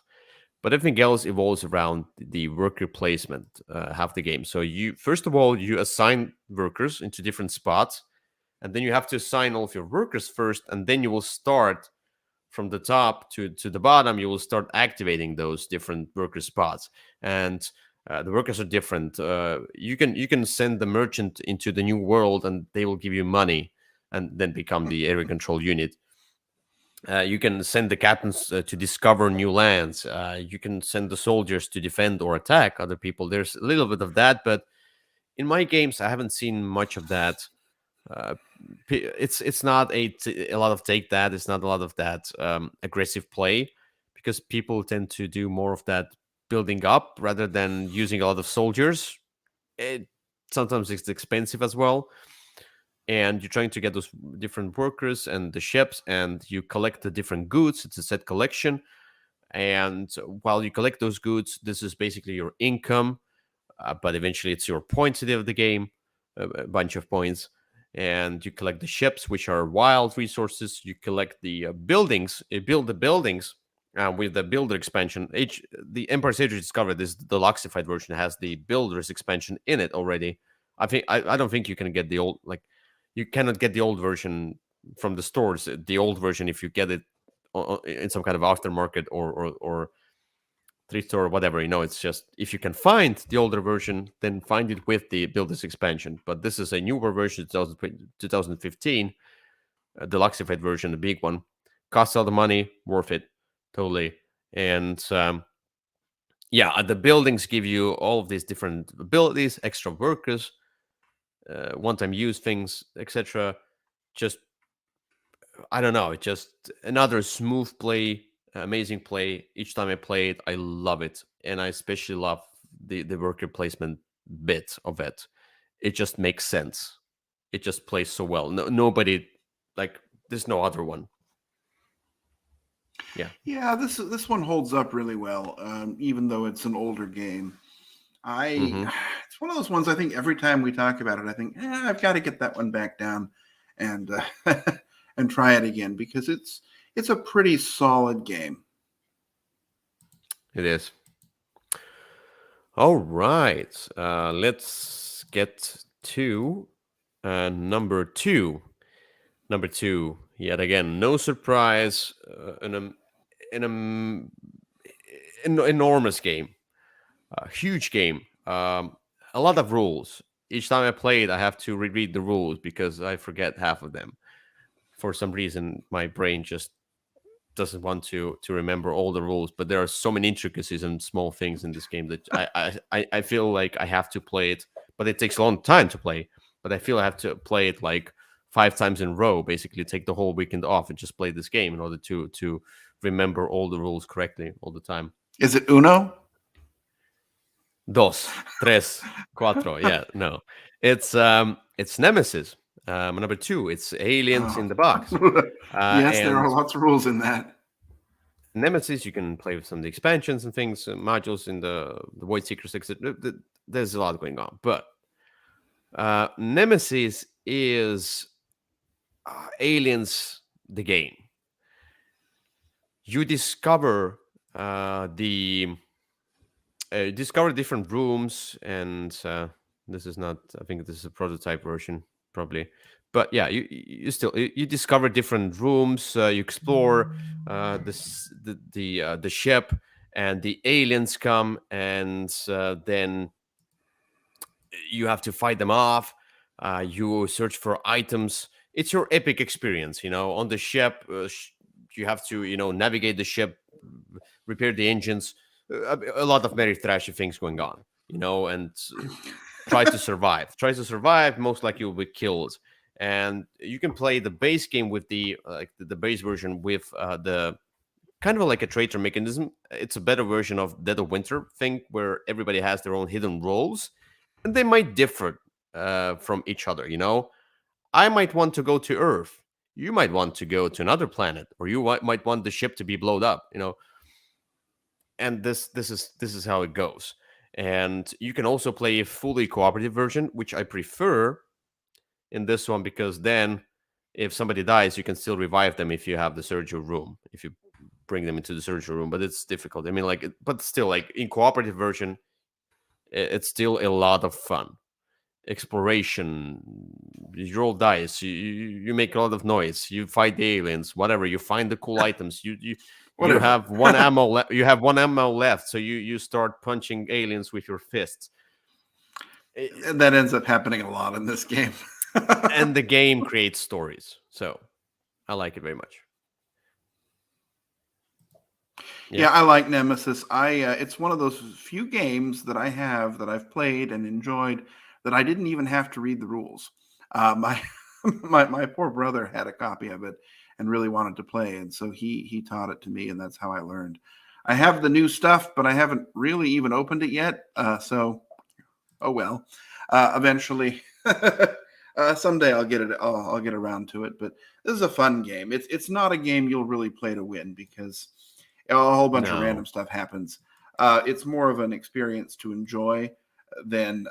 But everything else evolves around the worker placement half the game. So you first of all you assign workers into different spots, and then you have to assign all of your workers first, and then you will start from the top to the bottom. You will start activating those different worker spots, and the workers are different. You can send the merchant into the new world, and they will give you money, and then become the area control unit. You can send the captains to discover new lands. You can send the soldiers to defend or attack other people. There's a little bit of that, but in my games, I haven't seen much of that. Uh, it's not a lot of take that. It's not a lot of that aggressive play because people tend to do more of that building up rather than using a lot of soldiers. It sometimes it's expensive as well, and you're trying to get those different workers and the ships, and you collect the different goods. It's a set collection, and while you collect those goods, this is basically your income, but eventually it's your points at the end of the game, a bunch of points. And you collect the ships, which are wild resources. You collect the buildings, you build the buildings with the builder expansion. The Empire's Age of Discovery, this deluxified version, has the builders expansion in it already. I don't think you can get the old, like, you cannot get the old version from the stores. The old version, if you get it in some kind of aftermarket or thrift store or whatever, it's just if you can find the older version, then find it with the builders expansion. But this is a newer version, 2015, a deluxified version, a big one. Costs all the money, worth it, totally. And yeah, the buildings give you all of these different abilities, extra workers, one-time use things, etc. Just I don't know, just another smooth play, amazing play. Each time I play it, I love it, and I especially love the worker placement bit of it. it just makes sense. It just plays so well. Nobody, like, there's no other one. Yeah. Yeah, this one holds up really well, even though it's an older game. Mm-hmm. It's one of those ones. I think every time we talk about it, I think I've got to get that one back down and and try it again because it's a pretty solid game. It is. All right. Let's get to number two. Number two, yet again, no surprise, an enormous game, a huge game, a lot of rules. Each time I play it, I have to reread the rules because I forget half of them. For some reason, my brain just doesn't want to remember all the rules. But there are so many intricacies and small things in this game that I feel like I have to play it. But it takes a long time to play. But I feel I have to play it like 5 times in a row. Basically, take the whole weekend off and just play this game in order to remember all the rules correctly all the time. Is it Uno? Dos, tres, cuatro. Yeah, no, it's Nemesis. Number two, it's Aliens in the Box. Yes, there And are lots of rules in that. Nemesis, you can play with some of the expansions and things, modules in the Void Seekers. There's a lot going on, but Nemesis is Aliens, the game. You discover discover different rooms, and this is not. I think this is a prototype version, probably. But yeah, you discover different rooms. You explore the ship, and the aliens come, and then you have to fight them off. You search for items. It's your epic experience, on the ship. You have to, navigate the ship, repair the engines. A lot of very trashy things going on, and try to survive. Try to survive. Most likely you'll be killed. And you can play the base game with the base version with the kind of like a traitor mechanism. It's a better version of Dead of Winter thing where everybody has their own hidden roles, and they might differ from each other. I might want to go to Earth. You might want to go to another planet, or you might want the ship to be blown up. And this is how it goes. And you can also play a fully cooperative version, which I prefer in this one, because then if somebody dies, you can still revive them if you have the surgery room, if you bring them into the surgery room. But it's difficult. I mean, but still, like in cooperative version, it's still a lot of fun. Exploration, you roll dice, you make a lot of noise, you fight the aliens, whatever, you find the cool items, you have one ammo you have one ammo left, so you start punching aliens with your fists. And that ends up happening a lot in this game. And the game creates stories, so I like it very much. Yeah, I like Nemesis. It's one of those few games that I have that I've played and enjoyed that I didn't even have to read the rules. My my poor brother had a copy of it and really wanted to play, and so he taught it to me, and that's how I learned. I have the new stuff, but I haven't really even opened it yet. So, oh well. Eventually, someday I'll get it. I'll get around to it. But this is a fun game. It's not a game you'll really play to win because a whole bunch of random stuff happens. It's more of an experience to enjoy than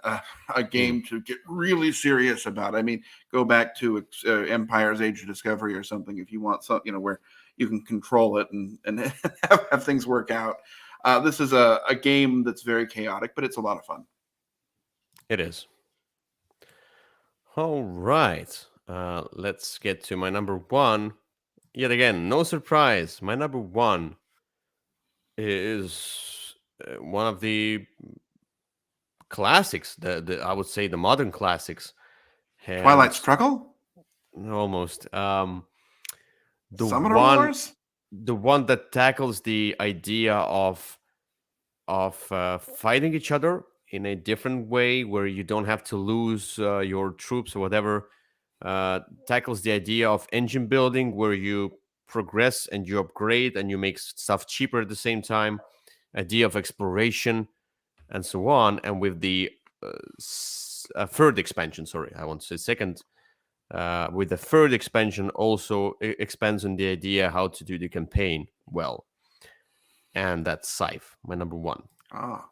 a game to get really serious about. I mean, go back to Empire's Age of Discovery or something if you want something, where you can control it and have things work out. This is a game that's very chaotic, but it's a lot of fun. It is. All right. Let's get to my number one. Yet again, no surprise. My number one is one of the classics. I would say the modern classics. And Twilight Struggle? Almost. Summoner Wars? The one that tackles the idea of fighting each other in a different way, where you don't have to lose your troops or whatever. Tackles the idea of engine building, where you progress and you upgrade and you make stuff cheaper at the same time. Idea of exploration and so on. And with the third expansion. Sorry, I want to say second. With the third expansion, also expands on the idea how to do the campaign well, and that's Scythe, my number one. Ah,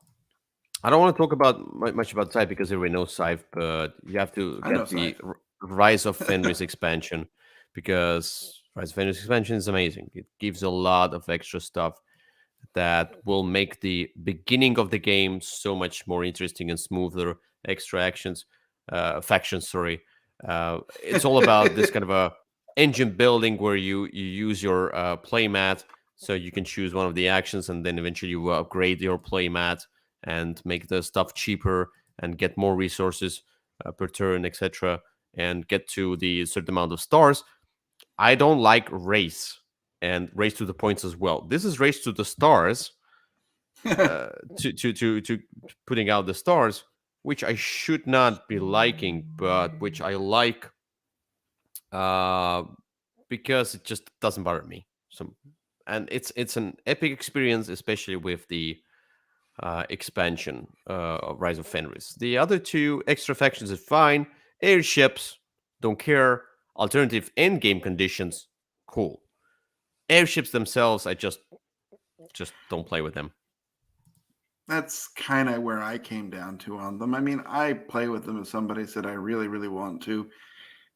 I don't want to talk about much about Scythe because everybody knows Scythe, but you have to I know get the Scythe. Rise of Fenris expansion because Rise of Fenris expansion is amazing. It gives a lot of extra stuff that will make the beginning of the game so much more interesting and smoother. Extra actions, factions. Sorry, it's all about this kind of a engine building where you use your playmat, so you can choose one of the actions, and then eventually you upgrade your playmat and make the stuff cheaper and get more resources per turn, etc., and get to the certain amount of stars. I don't like race and race to the points as well. This is race to the stars, to putting out the stars, which I should not be liking, but which I like uh, because it just doesn't bother me. So, and it's an epic experience, especially with the expansion of Rise of Fenris. The other two extra factions are fine. Airships, don't care. Alternative end game conditions, cool. Airships themselves, I just don't play with them. That's kind of where I came down to on them. I mean, I play with them as somebody said I really, really want to,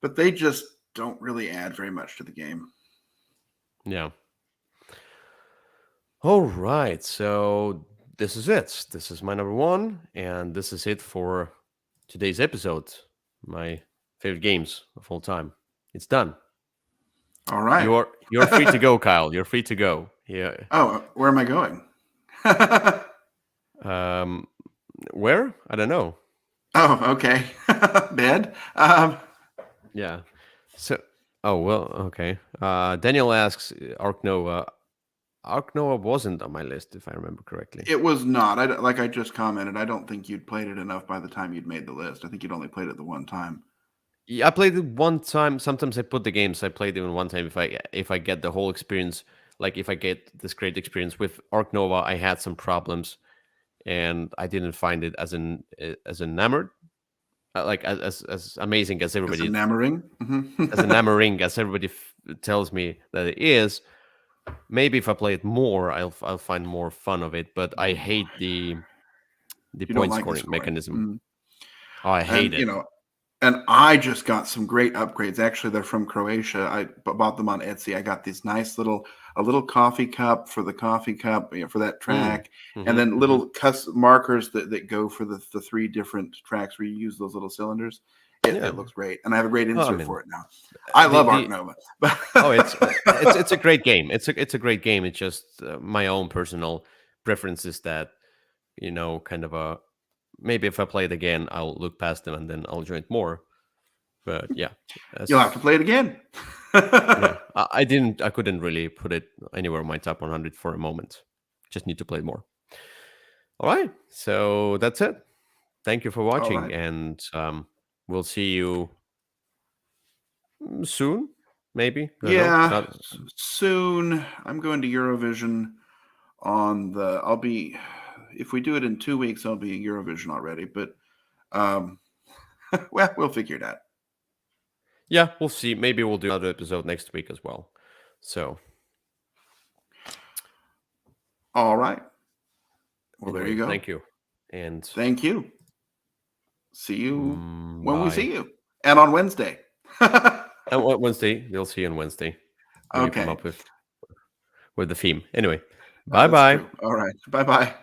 but they just don't really add very much to the game. Yeah. All right. So this is it. This is my number one, and this is it for today's episode. My favorite games of all time. It's done. All right. You're free to go, Kyle. You're free to go. Yeah. Oh, where am I going? Um, where? I don't know. Oh, okay. Bed. Yeah. So, oh well, okay. Daniel asks, Ark Nova. Ark Nova wasn't on my list, if I remember correctly. It was not. Like I just commented, I don't think you'd played it enough by the time you'd made the list. I think you'd only played it the one time. Yeah, I played it one time. Sometimes I put the games. I played it one time if I get the whole experience. Like if I get this great experience with Ark Nova, I had some problems, and I didn't find it as enamored, like as amazing as everybody It's enamoring. as enamoring as everybody tells me that it is. Maybe if I play it more, I'll find more fun of it. But I hate the You don't point like the scoring scoring. mechanism. Oh, I hate it. And I just got some great upgrades. Actually, they're from Croatia. I bought them on Etsy. I got these nice a little coffee cup for the coffee cup, for that track, and then little custom markers that go for the three different tracks where you use those little cylinders. It looks great, and I have a great insert for it now. I love Ark Nova. Oh, it's a great game. It's a great game. It's just my own personal preferences that kind of a. Maybe if I play it again, I'll look past them and then I'll enjoy it more. But yeah, you'll have to play it again. Yeah, I couldn't really put it anywhere on my top 100 for a moment. Just need to play more. All right, so that's it. Thank you for watching, and we'll see you soon. Maybe. Soon. I'm going to Eurovision if we do it in 2 weeks, I'll be in Eurovision already. But, well, we'll figure it out. Yeah, we'll see. Maybe we'll do another episode next week as well. So. All right. Well, there you go. Thank you. And thank you. See you when we see you. And on Wednesday. And Wednesday. You'll see you on Wednesday. Okay. Come up with the theme. Anyway. Bye-bye. All right. Bye-bye.